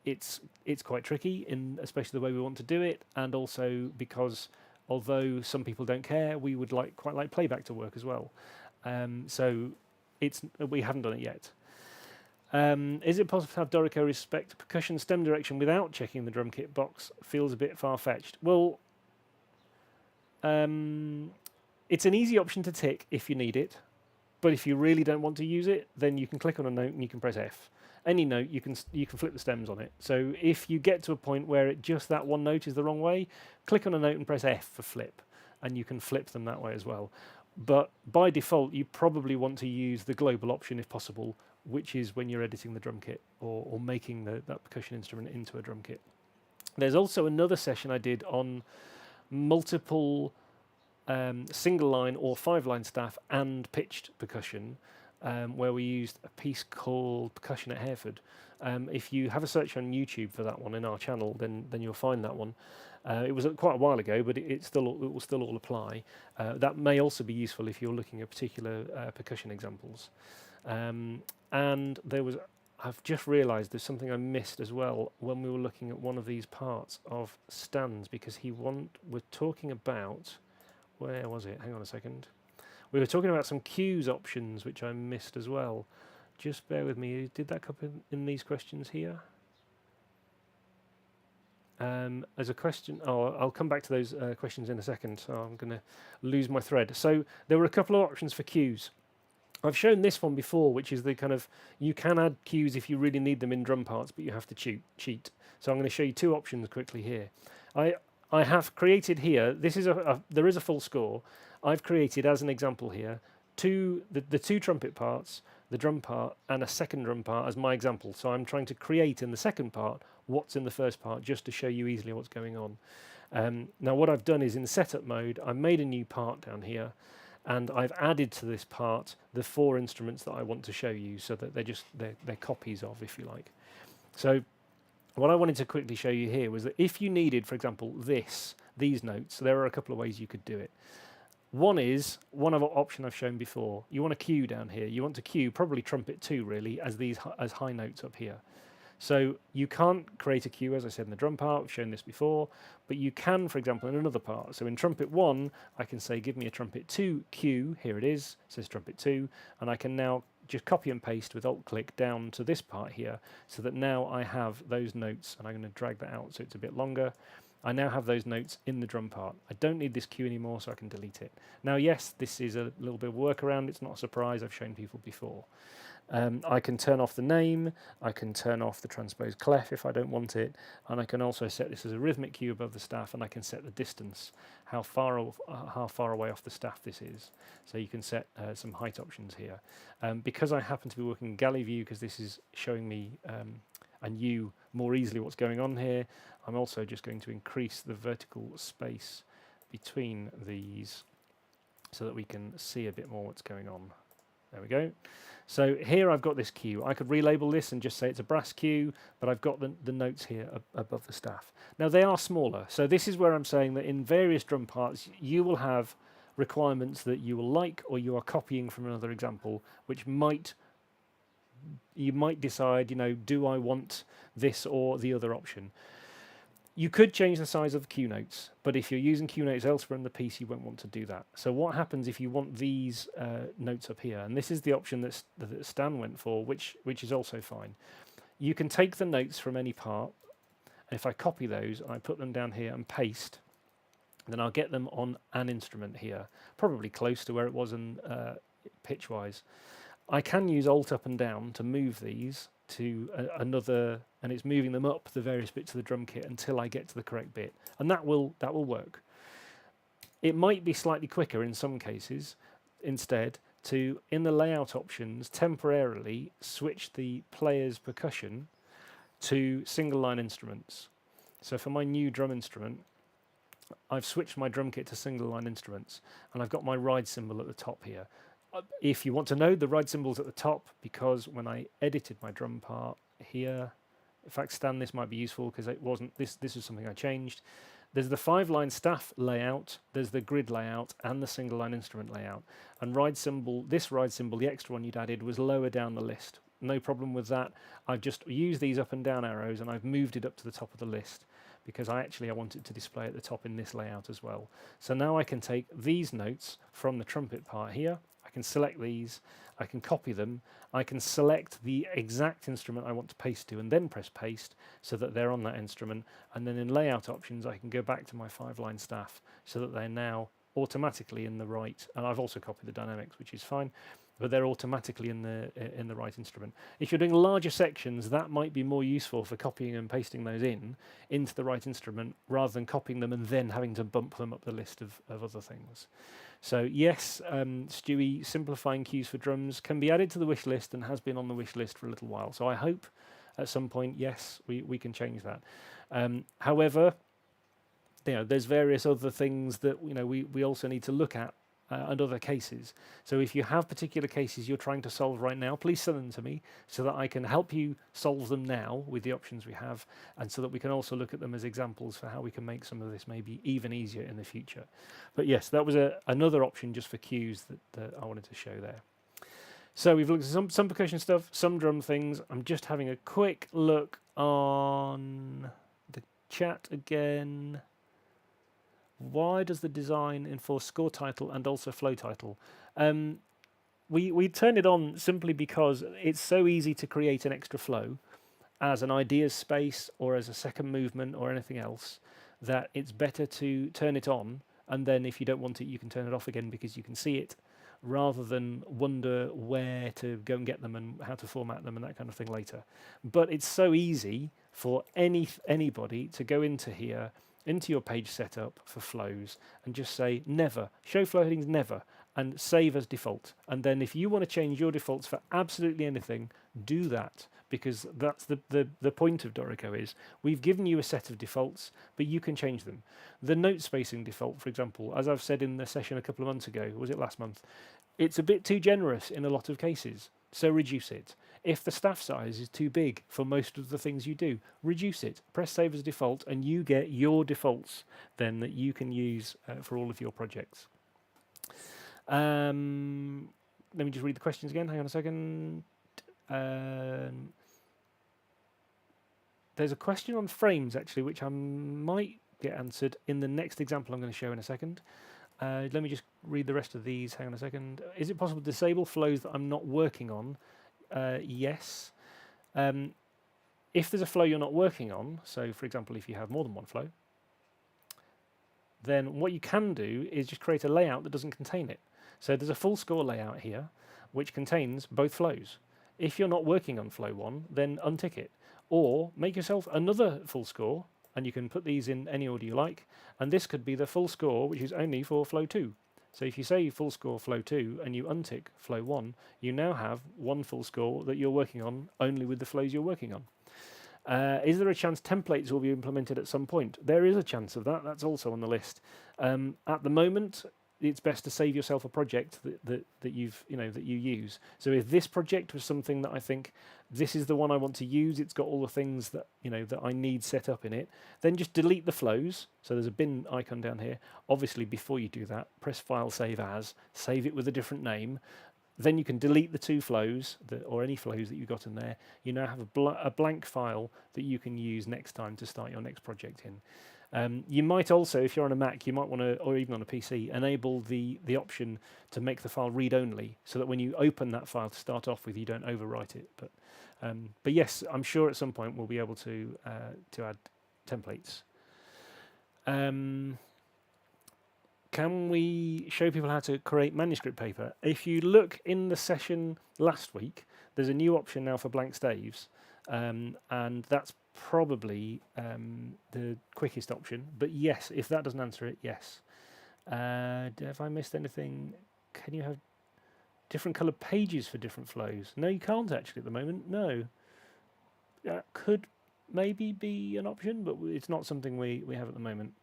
It's quite tricky, especially the way we want to do it, and also because although some people don't care, we would quite like playback to work as well. So we haven't done it yet. Is it possible to have Dorico respect percussion stem direction without checking the drum kit box? Feels a bit far-fetched. Well, it's an easy option to tick if you need it. But if you really don't want to use it, then you can click on a note and you can press F. Any note, you can flip the stems on it. So if you get to a point where just that one note is the wrong way, click on a note and press F for flip, and you can flip them that way as well. But by default, you probably want to use the global option if possible, which is when you're editing the drum kit or making that percussion instrument into a drum kit. There's also another session I did on multiple single line or 5-line staff and pitched percussion, where we used a piece called Percussion at Hereford. If you have a search on YouTube for that one in our channel, then you'll find that one. It was quite a while ago, but it will still all apply. That may also be useful if you're looking at particular percussion examples. And I've just realised there's something I missed as well when we were looking at one of these parts of Stan's, because we're talking about. Where was it? Hang on a second. We were talking about some cues options, which I missed as well. Just bear with me. Did that come in these questions here? As a question, I'll come back to those questions in a second. So I'm going to lose my thread. So there were a couple of options for cues. I've shown this one before, which is the kind of, you can add cues if you really need them in drum parts, but you have to cheat. So I'm going to show you 2 options quickly here. I have created here, there is a full score. I've created, as an example here, the 2 trumpet parts, the drum part, and a second drum part as my example. So I'm trying to create in the second part what's in the first part, just to show you easily what's going on. Now what I've done is in setup mode, I've made a new part down here, and I've added to this part the 4 instruments that I want to show you, so that they're copies of, if you like. So what I wanted to quickly show you here was that if you needed, for example, these notes, there are a couple of ways you could do it. One option I've shown before. You want a cue down here. You want to cue probably trumpet 2 really as high notes up here. So you can't create a cue, as I said, in the drum part. We've shown this before, but you can, for example, in another part. So in trumpet 1, I can say, give me a trumpet 2 cue. Here it is. It says trumpet 2, and I can now just copy and paste with Alt-click down to this part here, so that now I have those notes, and I'm going to drag that out so it's a bit longer. I now have those notes in the drum part. I don't need this cue anymore, so I can delete it. Now, yes, this is a little bit of a workaround. It's not a surprise. I've shown people before. I can turn off the name, I can turn off the transposed clef if I don't want it, and I can also set this as a rhythmic cue above the staff, and I can set the distance, how far away off the staff this is. So you can set some height options here. Because I happen to be working in galley view, because this is showing me and you more easily what's going on here, I'm also just going to increase the vertical space between these so that we can see a bit more what's going on. There we go. So here I've got this cue. I could relabel this and just say it's a brass cue, but I've got the notes here above the staff. Now they are smaller, so this is where I'm saying that in various drum parts you will have requirements that you will like, or you are copying from another example, which you might decide, do I want this or the other option? You could change the size of the cue notes, but if you're using cue notes elsewhere in the piece, you won't want to do that. So what happens if you want these notes up here? And this is the option that Stan went for, which is also fine. You can take the notes from any part, and if I copy those, I put them down here and paste, then I'll get them on an instrument here, probably close to where it was in pitch-wise. I can use Alt up and down to move these to another, and it's moving them up the various bits of the drum kit until I get to the correct bit, and that will work. It might be slightly quicker in some cases instead to, in the layout options, temporarily switch the player's percussion to single line instruments. So for my new drum instrument, I've switched my drum kit to single line instruments, and I've got my ride cymbal at the top here. If you want to know, the ride cymbal's at the top because when I edited my drum part here, in fact, Stan, this might be useful because it wasn't, this is something I changed. There's the 5-line staff layout, there's the grid layout, and the single line instrument layout. And ride cymbal, this ride cymbal, the extra one you'd added, was lower down the list. No problem with that. I've just used these up and down arrows and I've moved it up to the top of the list because I want it to display at the top in this layout as well. So now I can take these notes from the trumpet part here, I can select these, I can copy them, I can select the exact instrument I want to paste to and then press paste so that they're on that instrument, and then in layout options I can go back to my 5-line staff so that they're now automatically in the right, and I've also copied the dynamics, which is fine, but they're automatically in the right instrument. If you're doing larger sections, that might be more useful for copying and pasting those into the right instrument rather than copying them and then having to bump them up the list of other things. So yes, Stewie, simplifying cues for drums can be added to the wish list and has been on the wish list for a little while. So I hope at some point, yes, we can change that. However, there's various other things that we also need to look at and other cases. So if you have particular cases you're trying to solve right now, please send them to me so that I can help you solve them now with the options we have, and so that we can also look at them as examples for how we can make some of this maybe even easier in the future. But yes, that was another option just for cues that I wanted to show there. So we've looked at some percussion stuff, some drum things. I'm just having a quick look on the chat again. Why does the design enforce score title and also flow title? We turn it on simply because it's so easy to create an extra flow as an ideas space or as a second movement or anything else, that it's better to turn it on, and then if you don't want it you can turn it off again because you can see it, rather than wonder where to go and get them and how to format them and that kind of thing later. But it's so easy for anybody to go into here, into your page setup for flows, and just say never, show flow headings never, and save as default. And then if you want to change your defaults for absolutely anything, do that, because that's the point of Dorico is we've given you a set of defaults, but you can change them. The note spacing default, for example, as I've said in the session a couple of months ago, was it last month? It's a bit too generous in a lot of cases, so reduce it. If the staff size is too big for most of the things you do, reduce it. Press save as default and you get your defaults then that you can use for all of your projects. Let me just read the questions again. Hang on a second. There's a question on frames actually, which I might get answered in the next example I'm going to show in a second. Let me just read the rest of these. Hang on a second. Is it possible to disable flows that I'm not working on? Yes. If there's a flow you're not working on, so for example if you have more than one flow, then what you can do is just create a layout that doesn't contain it. So there's a full score layout here which contains both flows. If you're not working on flow 1, then untick it. Or make yourself another full score, and you can put these in any order you like, and this could be the full score, which is only for flow 2. So if you say full score flow 2 and you untick flow 1, you now have one full score that you're working on only with the flows you're working on. Is there a chance templates will be implemented at some point? There is a chance of that. That's also on the list. At the moment, it's best to save yourself a project that you use. So if this project was something that I think this is the one I want to use, it's got all the things that that I need set up in it, then just delete the flows. So there's a bin icon down here. Obviously, before you do that, press File, Save As, save it with a different name. Then you can delete the 2 flows or any flows that you've got in there. You now have a blank file that you can use next time to start your next project in. You might also, if you're on a Mac, you might want to, or even on a PC, enable the option to make the file read-only, so that when you open that file to start off with, you don't overwrite it. But yes, I'm sure at some point we'll be able to add templates. Can we show people how to create manuscript paper? If you look in the session last week, there's a new option now for blank staves, and that's probably the quickest option. But yes, if that doesn't answer it, yes. Have I missed anything? Can you have different coloured pages for different flows? No, you can't actually at the moment. No. That could maybe be an option, but it's not something we have at the moment.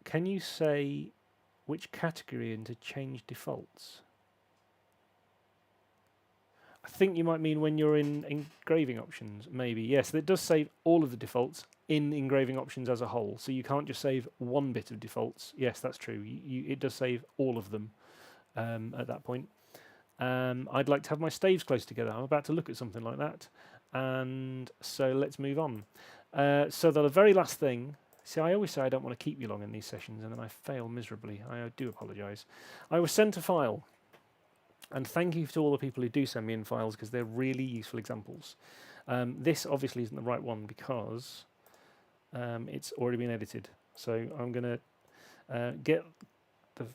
Can you say which category and to change defaults? I think you might mean when you're in engraving options, maybe. Yes, that does save all of the defaults in engraving options as a whole. So you can't just save one bit of defaults. Yes, that's true. It does save all of them at that point. I'd like to have my staves close together. I'm about to look at something like that. And so let's move on. So the very last thing. See, I always say I don't want to keep you long in these sessions, and then I fail miserably. I do apologise. I was sent a file, and thank you to all the people who do send me in files, because they're really useful examples. This obviously isn't the right one because it's already been edited. So I'm going to get the...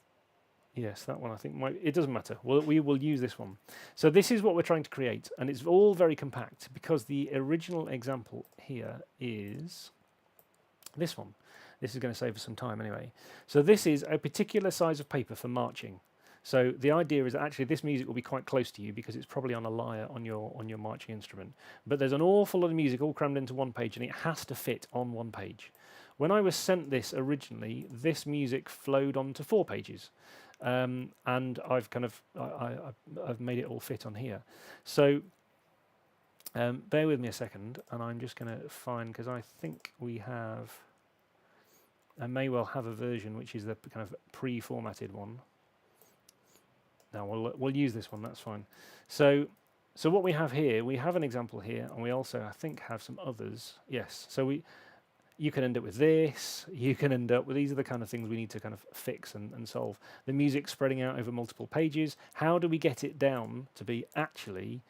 Yes, that one I think might... It doesn't matter. We will use this one. So this is what we're trying to create, and it's all very compact, because the original example here is... this one. This is going to save us some time anyway. So this is a particular size of paper for marching. So the idea is that actually this music will be quite close to you because it's probably on a lyre on your marching instrument. But there's an awful lot of music all crammed into one page, and it has to fit on one page. When I was sent this originally, this music flowed onto 4 pages. And I've kind of I've made it all fit on here. So bear with me a second, and I'm just going to find, because I think we have... I may well have a version which is the kind of pre-formatted one. No, we'll use this one. That's fine. So what we have here, we have an example here, and we also, I think, have some others. Yes. So you can end up with this. You can end up with... these are the kind of things we need to kind of fix and solve. The music spreading out over multiple pages. How do we get it down to be actually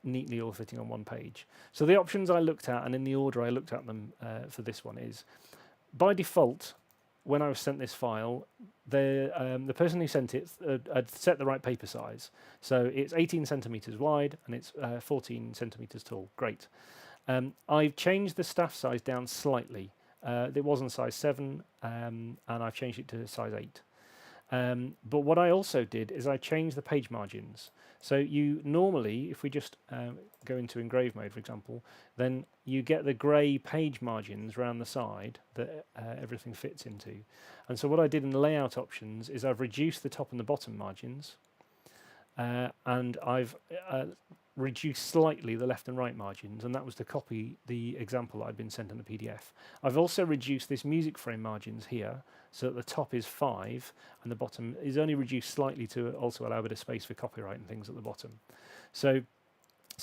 neatly all fitting on one page? So the options I looked at, and in the order I looked at them for this one, is by default, when I was sent this file, the person who sent it had set the right paper size. So it's 18 centimeters wide and it's 14 centimeters tall. Great. I've changed the staff size down slightly. It was on size 7 and I've changed it to size 8. But what I also did is I changed the page margins. So you normally, if we just go into engrave mode, for example, then you get the grey page margins around the side that everything fits into. And so what I did in the layout options is I've reduced the top and the bottom margins, and I've reduced slightly the left and right margins, and that was to copy the example that I'd been sent in the PDF. I've also reduced this music frame margins here, so that the top is 5 and the bottom is only reduced slightly to also allow a bit of space for copyright and things at the bottom. So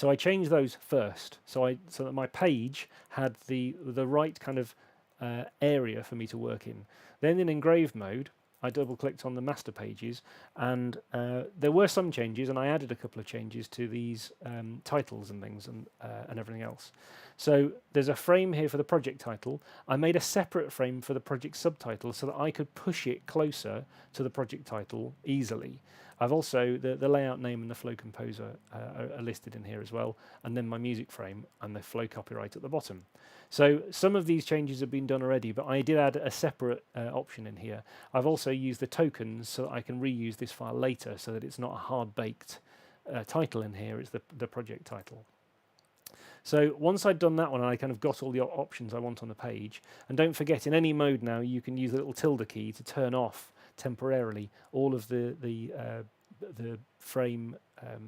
I changed those first, so that my page had the right kind of area for me to work in. Then in engrave mode, I double-clicked on the master pages, and there were some changes, and I added a couple of changes to these titles and things and everything else. So there's a frame here for the project title. I made a separate frame for the project subtitle so that I could push it closer to the project title easily. I've also, the layout name and the flow composer are listed in here as well, and then my music frame and the flow copyright at the bottom. So some of these changes have been done already, but I did add a separate option in here. I've also used the tokens so that I can reuse this file later, so that it's not a hard-baked title in here, it's the project title. So once I'd done that one, I kind of got all the options I want on the page. And don't forget, in any mode now, you can use the little tilde key to turn off temporarily all of the frame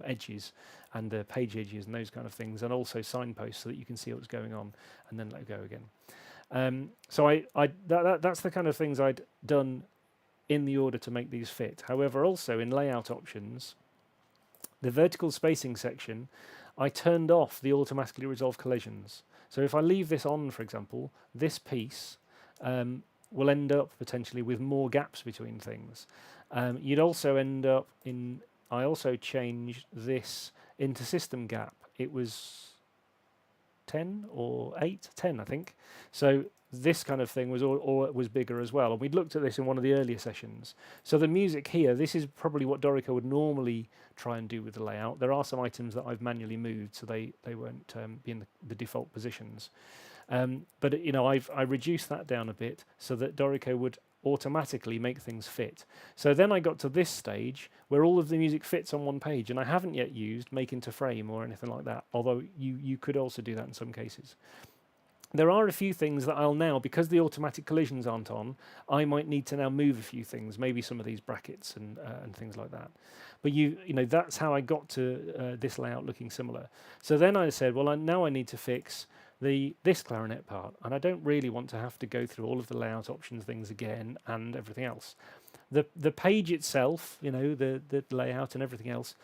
edges and the page edges and those kind of things, and also signposts so that you can see what's going on, and then let go again. So that's the kind of things I'd done in the order to make these fit. However, also in layout options, the vertical spacing section, I turned off the automatically resolve collisions. So if I leave this on, for example, this piece will end up potentially with more gaps between things. You'd also end up in, I also changed this into system gap. It was 10 or 8, 10 I think. So this kind of thing was or was bigger as well, and we'd looked at this in one of the earlier sessions. So the music here, this is probably what Dorico would normally try and do with the layout. There are some items that I've manually moved so they won't be in the default positions, but I reduced that down a bit so that Dorico would automatically make things fit. So then I got to this stage where all of the music fits on one page, and I haven't yet used make into frame or anything like that, although you could also do that in some cases. There are a few things that I'll now, because the automatic collisions aren't on, I might need to now move a few things, maybe some of these brackets and things like that. But that's how I got to this layout looking similar. So then I said, well, now I need to fix this clarinet part, and I don't really want to have to go through all of the layout options things again and everything else. The page itself, the layout and everything else,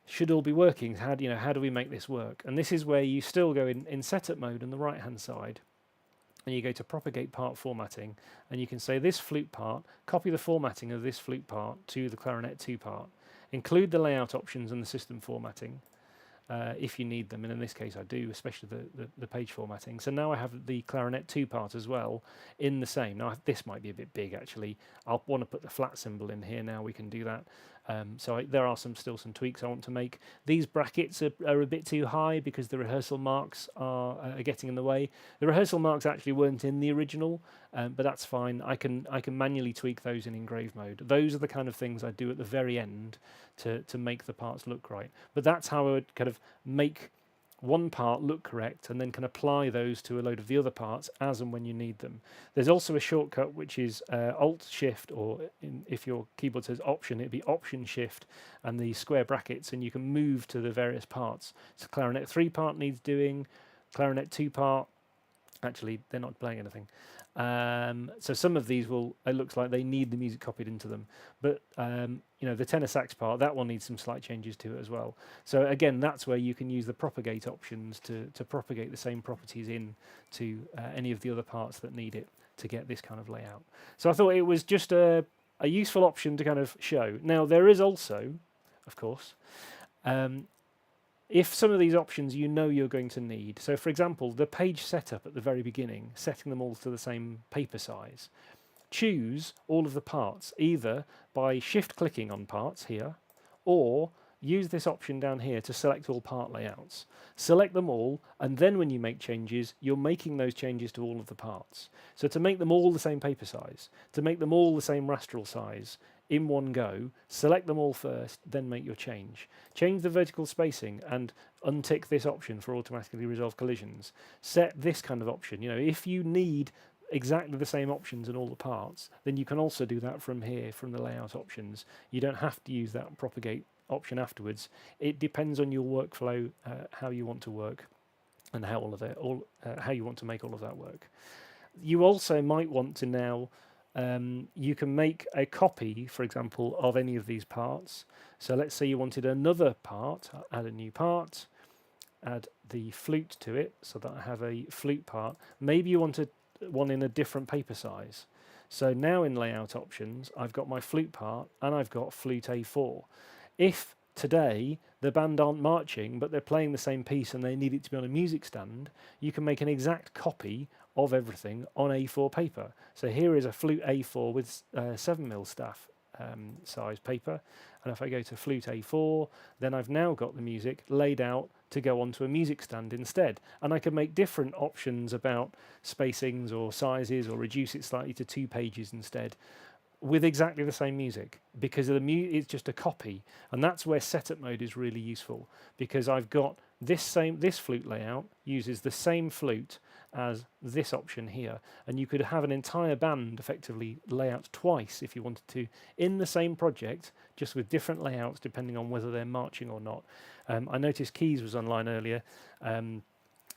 should all be working. How do we make this work? And this is where you still go in setup mode on the right hand side, and you go to propagate part formatting, and you can say this flute part, copy the formatting of this flute part to the clarinet 2 part, include the layout options and the system formatting if you need them, and in this case I do, especially the page formatting. So now I have the clarinet 2 part as well in the same. Now this might be a bit big actually. I'll want to put the flat symbol in here now. We can do that. There are still some tweaks I want to make. These brackets are a bit too high because the rehearsal marks are getting in the way. The rehearsal marks actually weren't in the original, but that's fine. I can manually tweak those in engrave mode. Those are the kind of things I do at the very end to make the parts look right. But that's how I would kind of make one part look correct, and then can apply those to a load of the other parts as and when you need them. There's also a shortcut which is Alt Shift, or if your keyboard says Option, it'd be Option Shift and the square brackets, and you can move to the various parts. So clarinet 3 part needs doing, clarinet 2 part, actually they're not playing anything. So some of these it looks like they need the music copied into them, but the tenor sax part, that one needs some slight changes to it as well. So again, that's where you can use the propagate options to propagate the same properties in to any of the other parts that need it to get this kind of layout. So I thought it was just a useful option to kind of show. Now there is also, of course, if some of these options you're going to need. So for example, the page setup at the very beginning, setting them all to the same paper size. Choose all of the parts, either by shift clicking on parts here, or use this option down here to select all part layouts. Select them all, and then when you make changes, you're making those changes to all of the parts. So to make them all the same paper size, to make them all the same rastral size, in one go, select them all first, then make your change. Change the vertical spacing and untick this option for automatically resolve collisions. Set this kind of option. If you need exactly the same options in all the parts, then you can also do that from here, from the layout options. You don't have to use that propagate option afterwards. It depends on your workflow, how you want to work, and how how you want to make all of that work. You also might want to now you can make a copy, for example, of any of these parts. So let's say you wanted another part, add a new part, add the flute to it so that I have a flute part. Maybe you wanted one in a different paper size. So now in layout options, I've got my flute part and I've got flute A4. If today the band aren't marching but they're playing the same piece and they need it to be on a music stand, you can make an exact copy of everything on A4 paper. So here is a flute A4 with 7mm staff size paper. And if I go to flute A4, then I've now got the music laid out to go onto a music stand instead. And I can make different options about spacings or sizes, or reduce it slightly to 2 pages instead, with exactly the same music, because it's just a copy. And that's where setup mode is really useful, because I've got this flute layout uses the same flute as this option here, and you could have an entire band effectively layout twice if you wanted to in the same project, just with different layouts depending on whether they're marching or not. I noticed Keys was online earlier, and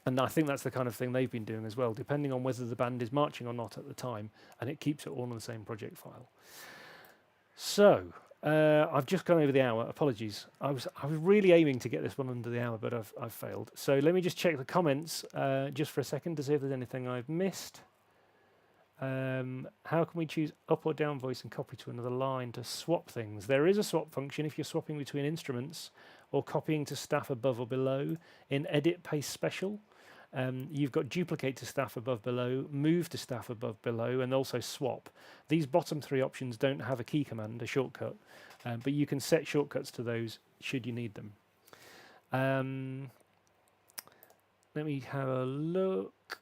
I think that's the kind of thing they've been doing as well, depending on whether the band is marching or not at the time, and it keeps it all on the same project file. So I've just gone over the hour. Apologies. I was really aiming to get this one under the hour, but I've failed. So let me just check the comments just for a second to see if there's anything I've missed. How can we choose up or down voice and copy to another line to swap things? There is a swap function if you're swapping between instruments or copying to staff above or below in Edit Paste Special. You've got duplicate to staff above below, move to staff above below, and also swap. These bottom 3 options don't have a key command, a shortcut, but you can set shortcuts to those should you need them. Let me have a look.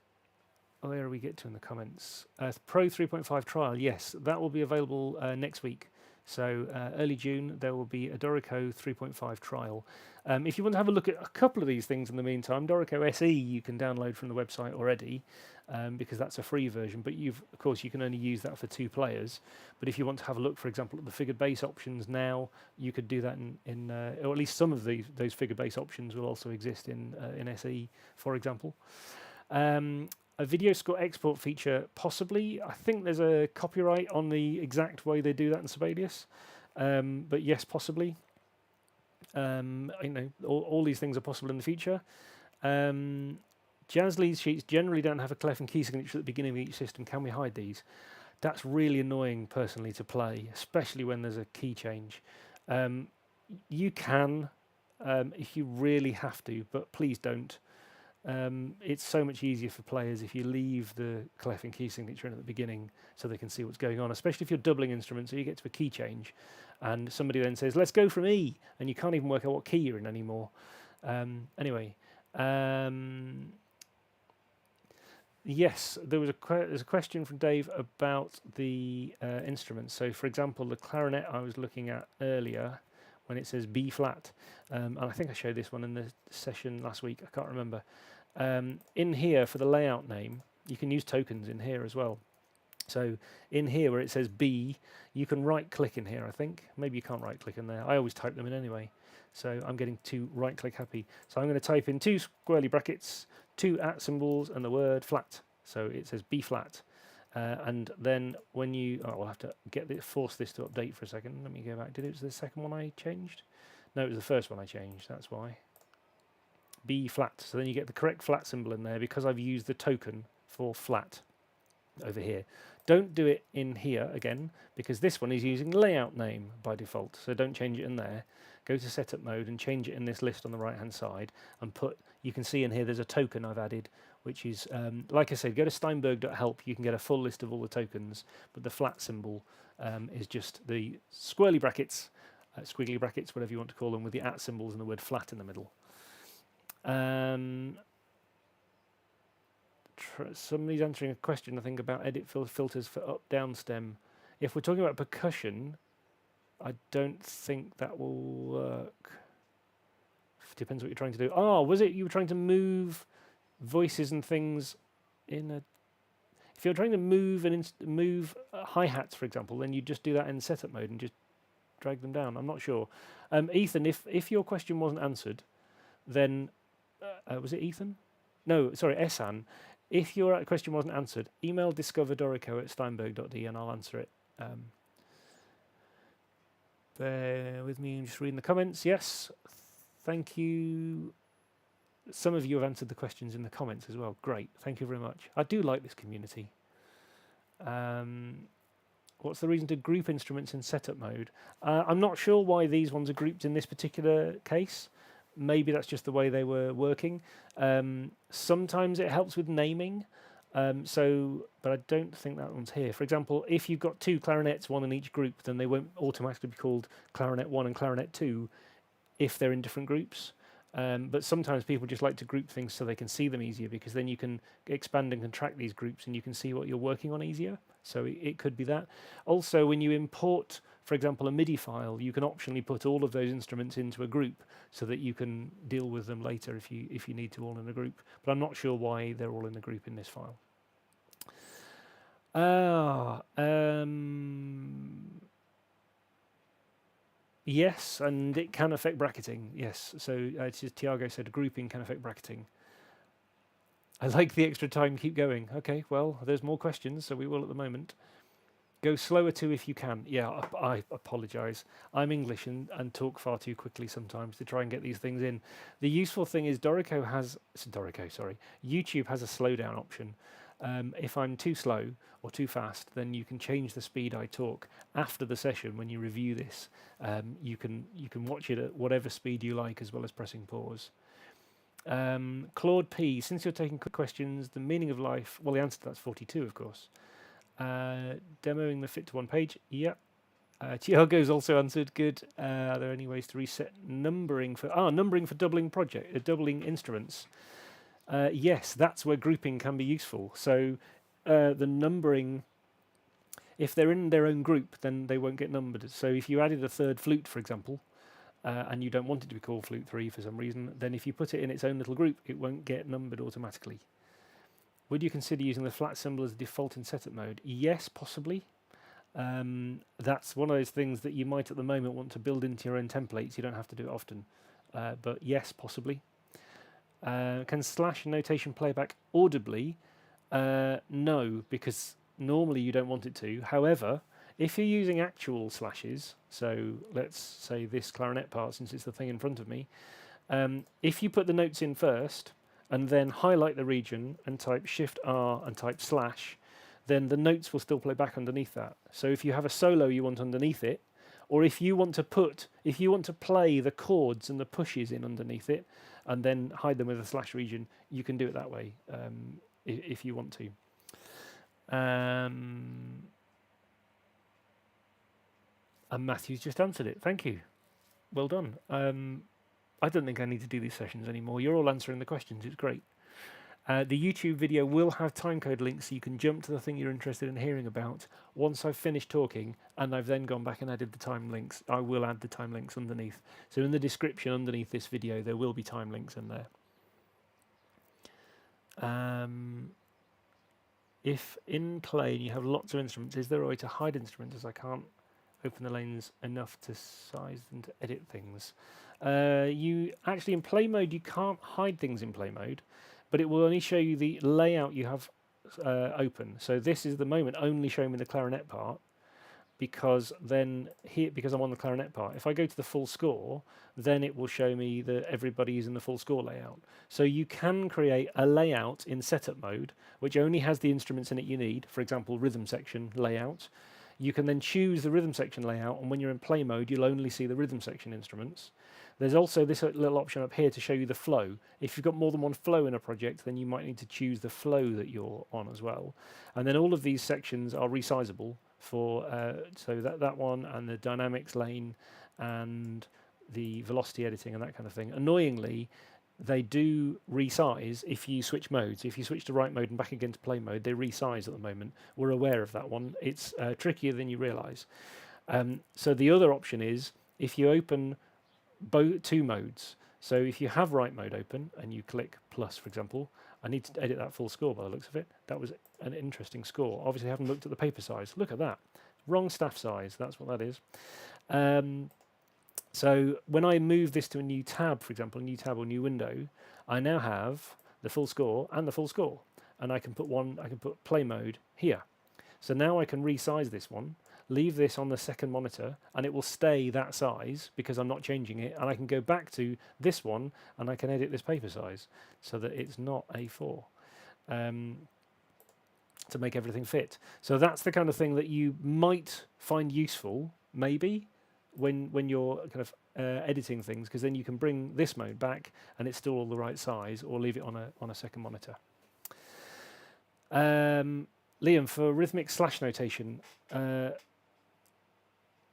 Where do we get to in the comments? Pro 3.5 trial, yes, that will be available next week. So early June, there will be a Dorico 3.5 trial. If you want to have a look at a couple of these things in the meantime, Dorico SE you can download from the website already, because that's a free version, but of course you can only use that for 2 players. But if you want to have a look, for example, at the figured bass options now, you could do that in or at least some of those figured bass options will also exist in SE, for example. A video score export feature, possibly. I think there's a copyright on the exact way they do that in Sibelius, but yes, possibly. All these things are possible in the future. Jazz lead sheets generally don't have a clef and key signature at the beginning of each system. Can we hide these? That's really annoying, personally, to play, especially when there's a key change. You can, if you really have to, but please don't. It's so much easier for players if you leave the clef and key signature in at the beginning so they can see what's going on, especially if you're doubling instruments, so you get to a key change and somebody then says, let's go from E, and you can't even work out what key you're in anymore. Yes, there's a question from Dave about the instruments. So, for example, the clarinet I was looking at earlier, when it says B flat, and I think I showed this one in the session last week, I can't remember. In here, for the layout name, you can use tokens in here as well. So in here where it says B, you can right click in here, I think. Maybe you can't right click in there. I always type them in anyway. So I'm getting 2 right click happy. So I'm going to type in 2 squirrely brackets, 2 @ symbols, and the word flat. So it says B flat. And then when you, I'll have to force this to update for a second. Let me go back. Did it was the second one I changed? No, it was the first one I changed. That's why. B flat. So then you get the correct flat symbol in there because I've used the token for flat over here. Don't do it in here again because this one is using layout name by default. So don't change it in there. Go to setup mode and change it in this list on the right hand side and you can see in here there's a token I've added, which is, like I said, go to steinberg.help. You can get a full list of all the tokens, but the flat symbol is just the squirrely brackets, squiggly brackets, whatever you want to call them, with the @ symbols and the word flat in the middle. Somebody's answering a question, I think, about edit filters for up-down stem. If we're talking about percussion, I don't think that will work. Depends what you're trying to do. Oh, was it you were trying to move voices and things in a... If you're trying to move hi-hats, for example, then you just do that in setup mode and just drag them down. I'm not sure. Ethan, if your question wasn't answered, then... was it Ethan? No, sorry, Esan. If your question wasn't answered, email discoverdorico@steinberg.de and I'll answer it. Bear with me, I'm just reading the comments. Yes, thank you. Some of you have answered the questions in the comments as well. Great, thank you very much. I do like this community. What's the reason to group instruments in setup mode? I'm not sure why these ones are grouped in this particular case. Maybe that's just the way they were working. Sometimes it helps with naming. But I don't think that one's here. For example, if you've got two clarinets, one in each group, then they won't automatically be called clarinet 1 and clarinet 2 if they're in different groups. But sometimes people just like to group things so they can see them easier, because then you can expand and contract these groups and you can see what you're working on easier. So it could be that. Also, when you import, for example, a MIDI file, you can optionally put all of those instruments into a group so that you can deal with them later if you need to, all in a group. But I'm not sure why they're all in a group in this file. Yes, and it can affect bracketing. Yes, so Tiago said grouping can affect bracketing. I like the extra time. Keep going. Okay, well, there's more questions, so we will at the moment. Go slower too if you can. Yeah, I apologise. I'm English and talk far too quickly sometimes to try and get these things in. The useful thing is YouTube has a slowdown option. If I'm too slow or too fast, then you can change the speed I talk after the session. When you review this, you can watch it at whatever speed you like, as well as pressing pause. Claude P, since you're taking quick questions, the meaning of life, well, the answer to that's 42, of course. Demoing the fit to one page, yeah. Tiago's also answered, good. Are there any ways to reset numbering for doubling instruments? Yes, that's where grouping can be useful. So the numbering, if they're in their own group, then they won't get numbered. So if you added a third flute, for example, and you don't want it to be called flute 3 for some reason, then if you put it in its own little group, it won't get numbered automatically. Would you consider using the flat cymbal as a default in setup mode? Yes, possibly. That's one of those things that you might at the moment want to build into your own templates. You don't have to do it often. But yes, possibly. Can slash notation playback audibly? No, because normally you don't want it to. However, if you're using actual slashes, so let's say this clarinet part, since it's the thing in front of me, if you put the notes in first and then highlight the region and type Shift R and type slash, then the notes will still play back underneath that. So if you have a solo you want underneath it, or if you want to play the chords and the pushes in underneath it, and then hide them with a slash region, you can do it that way if you want to. And Matthew's just answered it. Thank you. Well done. I don't think I need to do these sessions anymore. You're all answering the questions. It's great. The YouTube video will have timecode links, so you can jump to the thing you're interested in hearing about. Once I've finished talking and I've then gone back and added the time links, I will add the time links underneath. So in the description underneath this video, there will be time links in there. If in playing you have lots of instruments, is there a way to hide instruments, as I can't open the lanes enough to size them to edit things? You actually, in play mode, you can't hide things in play mode, but it will only show you the layout you have open. So this is the moment only showing me the clarinet part, because then here, because I'm on the clarinet part, if I go to the full score, then it will show me that everybody's in the full score layout. So you can create a layout in setup mode, which only has the instruments in it you need, for example, rhythm section layout. You can then choose the rhythm section layout, and when you're in play mode, you'll only see the rhythm section instruments. There's also this little option up here to show you the flow. If you've got more than one flow in a project, then you might need to choose the flow that you're on as well. And then all of these sections are resizable for so that one and the dynamics lane and the velocity editing and that kind of thing. Annoyingly, they do resize if you switch modes. If you switch to write mode and back again to play mode, they resize at the moment. We're aware of that one. It's trickier than you realise. So the other option is if you open two modes. So if you have write mode open and you click plus, for example, I need to edit that full score by the looks of it. That was an interesting score. Obviously, I haven't looked at the paper size. Look at that. Wrong staff size. That's what that is. So when I move this to a new tab, for example, a new tab or new window, I now have the full score and the full score. And I can put play mode here. So now I can resize this one, leave this on the second monitor, and it will stay that size because I'm not changing it. And I can go back to this one and I can edit this paper size so that it's not A4 to make everything fit. So that's the kind of thing that you might find useful, maybe, when you're kind of editing things, because then you can bring this mode back and it's still all the right size, or leave it on a second monitor. Liam, for rhythmic slash notation, I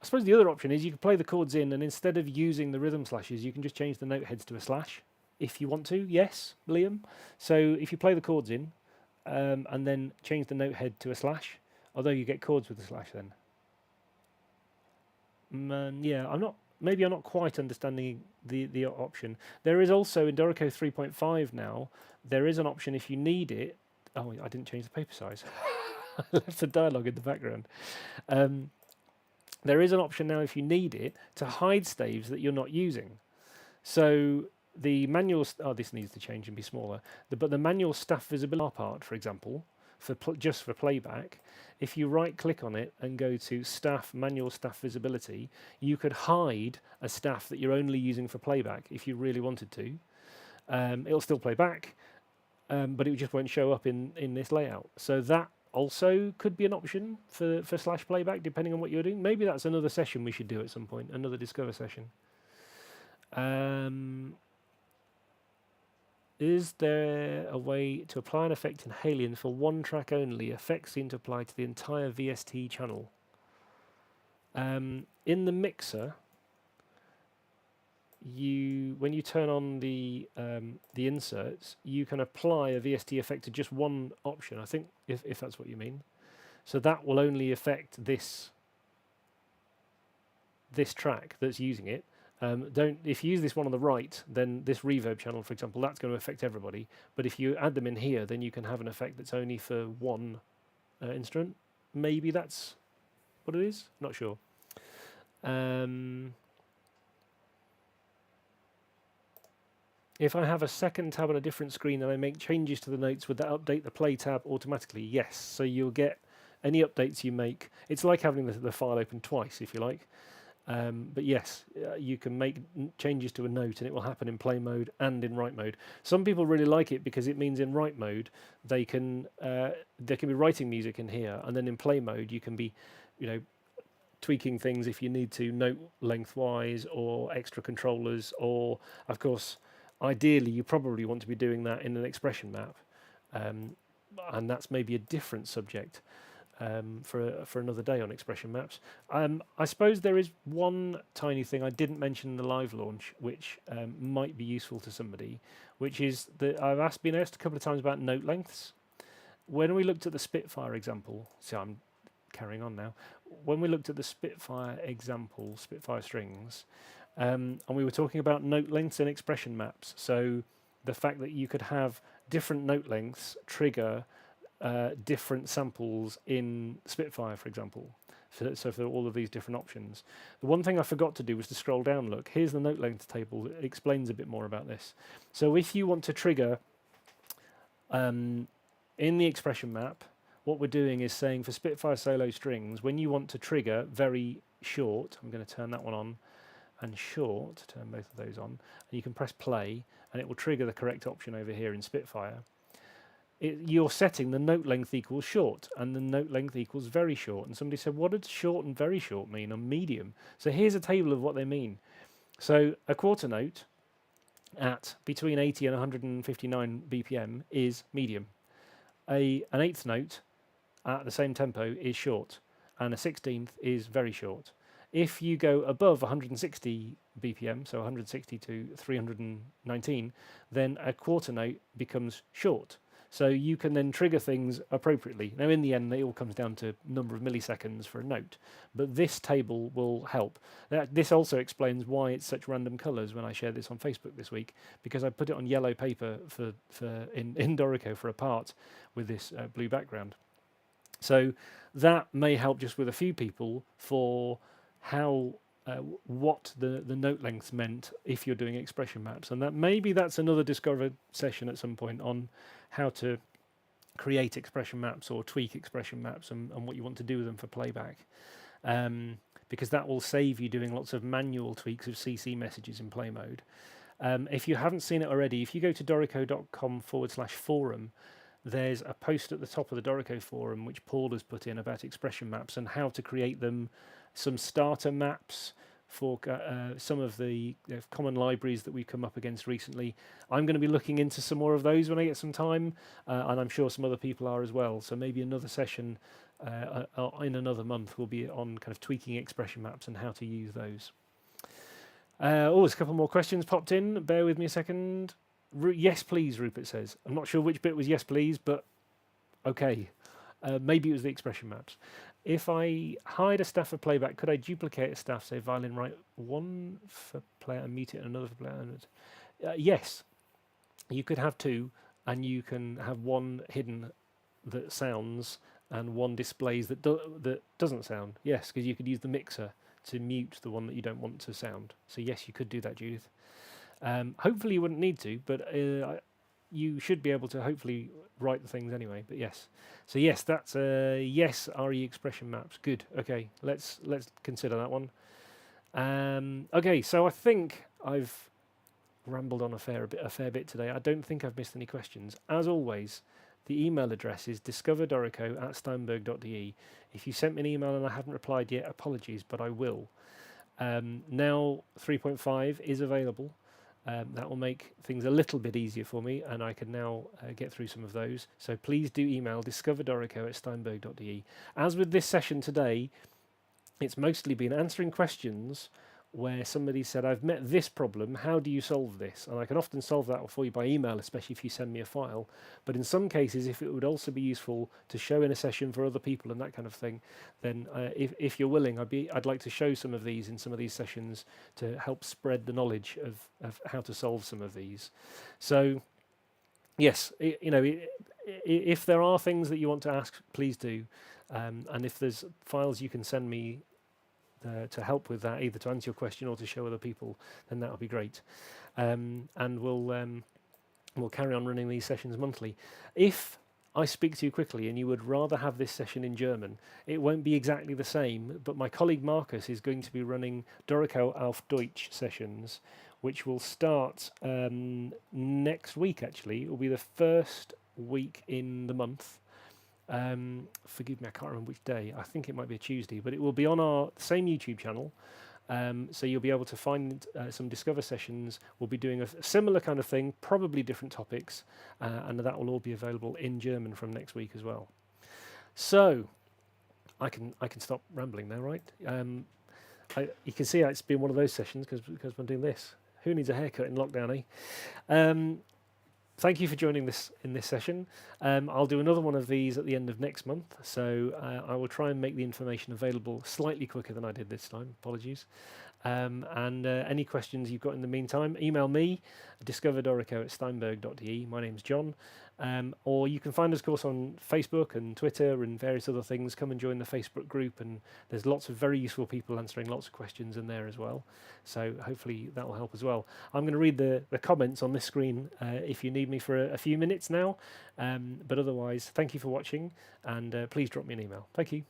suppose the other option is you can play the chords in, and instead of using the rhythm slashes, you can just change the note heads to a slash if you want to. Yes, Liam. So if you play the chords in, and then change the note head to a slash, although you get chords with the slash then. Yeah, I'm not. Maybe I'm not quite understanding the option. There is also in Dorico 3.5 now. There is an option if you need it. Oh, I didn't change the paper size. I left the dialogue in the background. There is an option now if you need it to hide staves that you're not using. So the manual, this needs to change and be smaller. But the manual staff visibility part, for example, for just for playback, if you right click on it and go to staff, manual staff visibility, you could hide a staff that you're only using for playback if you really wanted to. It'll still play back, but it just won't show up in this layout. So that also could be an option for slash playback, depending on what you're doing. Maybe that's another session we should do at some point, another Discover session. Is there a way to apply an effect in Halion for one track only? Effects seem to apply to the entire VST channel. In the mixer, when you turn on the inserts, you can apply a VST effect to just one option. I think if that's what you mean. So that will only affect this track that's using it. If you use this one on the right, then this reverb channel, for example, that's going to affect everybody. But if you add them in here, then you can have an effect that's only for one instrument. Maybe that's what it is. Not sure. If I have a second tab on a different screen and I make changes to the notes, would that update the play tab automatically? Yes. So you'll get any updates you make. It's like having the file open twice, if you like. But yes, you can make changes to a note and it will happen in play mode and in write mode. Some people really like it because it means in write mode they can be writing music in here, and then in play mode you can be, tweaking things if you need to, note lengthwise or extra controllers, or of course ideally you probably want to be doing that in an expression map, and that's maybe a different subject for another day on expression maps. I suppose there is one tiny thing I didn't mention in the live launch, which might be useful to somebody, which is that I've been asked a couple of times about note lengths. When we looked at the Spitfire example, so I'm carrying on now. When we looked at the Spitfire example, Spitfire strings, and we were talking about note lengths in expression maps. So the fact that you could have different note lengths trigger different samples in Spitfire, for example. So for all of these different options. The one thing I forgot to do was to scroll down. Look, here's the note length table. It explains a bit more about this. So if you want to trigger in the expression map, what we're doing is saying for Spitfire solo strings, when you want to trigger very short, I'm going to turn that one on, and short, turn both of those on, and you can press play, and it will trigger the correct option over here in Spitfire. You're setting the note length equals short, and the note length equals very short. And somebody said, what does short and very short mean on medium? So here's a table of what they mean. So a quarter note at between 80 and 159 BPM is medium. An eighth note at the same tempo is short, and a 16th is very short. If you go above 160 BPM, so 160 to 319, then a quarter note becomes short. So you can then trigger things appropriately. Now, in the end, it all comes down to number of milliseconds for a note, but this table will help. This also explains why it's such random colours when I share this on Facebook this week, because I put it on yellow paper in Dorico for a part with this blue background. So that may help just with a few people for how what the note lengths meant if you're doing expression maps, and that maybe that's another Discover session at some point on how to create expression maps or tweak expression maps and what you want to do with them for playback, because that will save you doing lots of manual tweaks of CC messages in play mode. If you haven't seen it already, if you go to dorico.com/forum, there's a post at the top of the Dorico forum which Paul has put in about expression maps and how to create them, some starter maps for some of the common libraries that we've come up against recently. I'm going to be looking into some more of those when I get some time, and I'm sure some other people are as well. So maybe another session in another month will be on kind of tweaking expression maps and how to use those. There's a couple more questions popped in. Bear with me a second. Yes, please, Rupert says. I'm not sure which bit was yes, please, but okay. Maybe it was the expression maps. If I hide a staff for playback, could I duplicate a staff, say violin right, one for player and mute it and another for player? Yes, you could have two, and you can have one hidden that sounds and one displays that doesn't sound. Yes, because you could use the mixer to mute the one that you don't want to sound. So yes, you could do that, Judith. Hopefully you wouldn't need to, but you should be able to hopefully write the things anyway. But yes, so yes, that's yes. RE expression maps. Good. Okay, let's consider that one. Okay, so I think I've rambled on a fair bit today. I don't think I've missed any questions. As always, the email address is discoverdorico@steinberg.de. If you sent me an email and I haven't replied yet, apologies, but I will. Now 3.5 is available. That will make things a little bit easier for me, and I can now get through some of those. So please do email discoverdorico@steinberg.de. As with this session today, it's mostly been answering questions where somebody said, I've met this problem, how do you solve this? And I can often solve that for you by email, especially if you send me a file. But in some cases, if it would also be useful to show in a session for other people and that kind of thing, then if you're willing, I'd like to show some of these in some of these sessions to help spread the knowledge of how to solve some of these. So yes, if there are things that you want to ask, please do. And if there's files you can send me to help with that, either to answer your question or to show other people, then that would be great. And we'll carry on running these sessions monthly. If I speak to you quickly and you would rather have this session in German, it won't be exactly the same, but my colleague Marcus is going to be running Dorico auf Deutsch sessions, which will start next week, actually. It will be the first week in the month. Forgive me, I can't remember which day. I think it might be a Tuesday, but it will be on our same YouTube channel. So you'll be able to find some Discover sessions. We'll be doing a similar kind of thing, probably different topics, and that will all be available in German from next week as well. So I can stop rambling now, right? You can see it's been one of those sessions because I'm doing this. Who needs a haircut in lockdown, eh? Thank you for joining this in this session. I'll do another one of these at the end of next month, so I will try and make the information available slightly quicker than I did this time. Apologies. And any questions you've got in the meantime, email me, discoverdorico@steinberg.de. My name's John. Or you can find us, of course, on Facebook and Twitter and various other things. Come and join the Facebook group, and there's lots of very useful people answering lots of questions in there as well. So hopefully that will help as well. I'm going to read the comments on this screen if you need me for a few minutes now. But otherwise, thank you for watching, and please drop me an email. Thank you.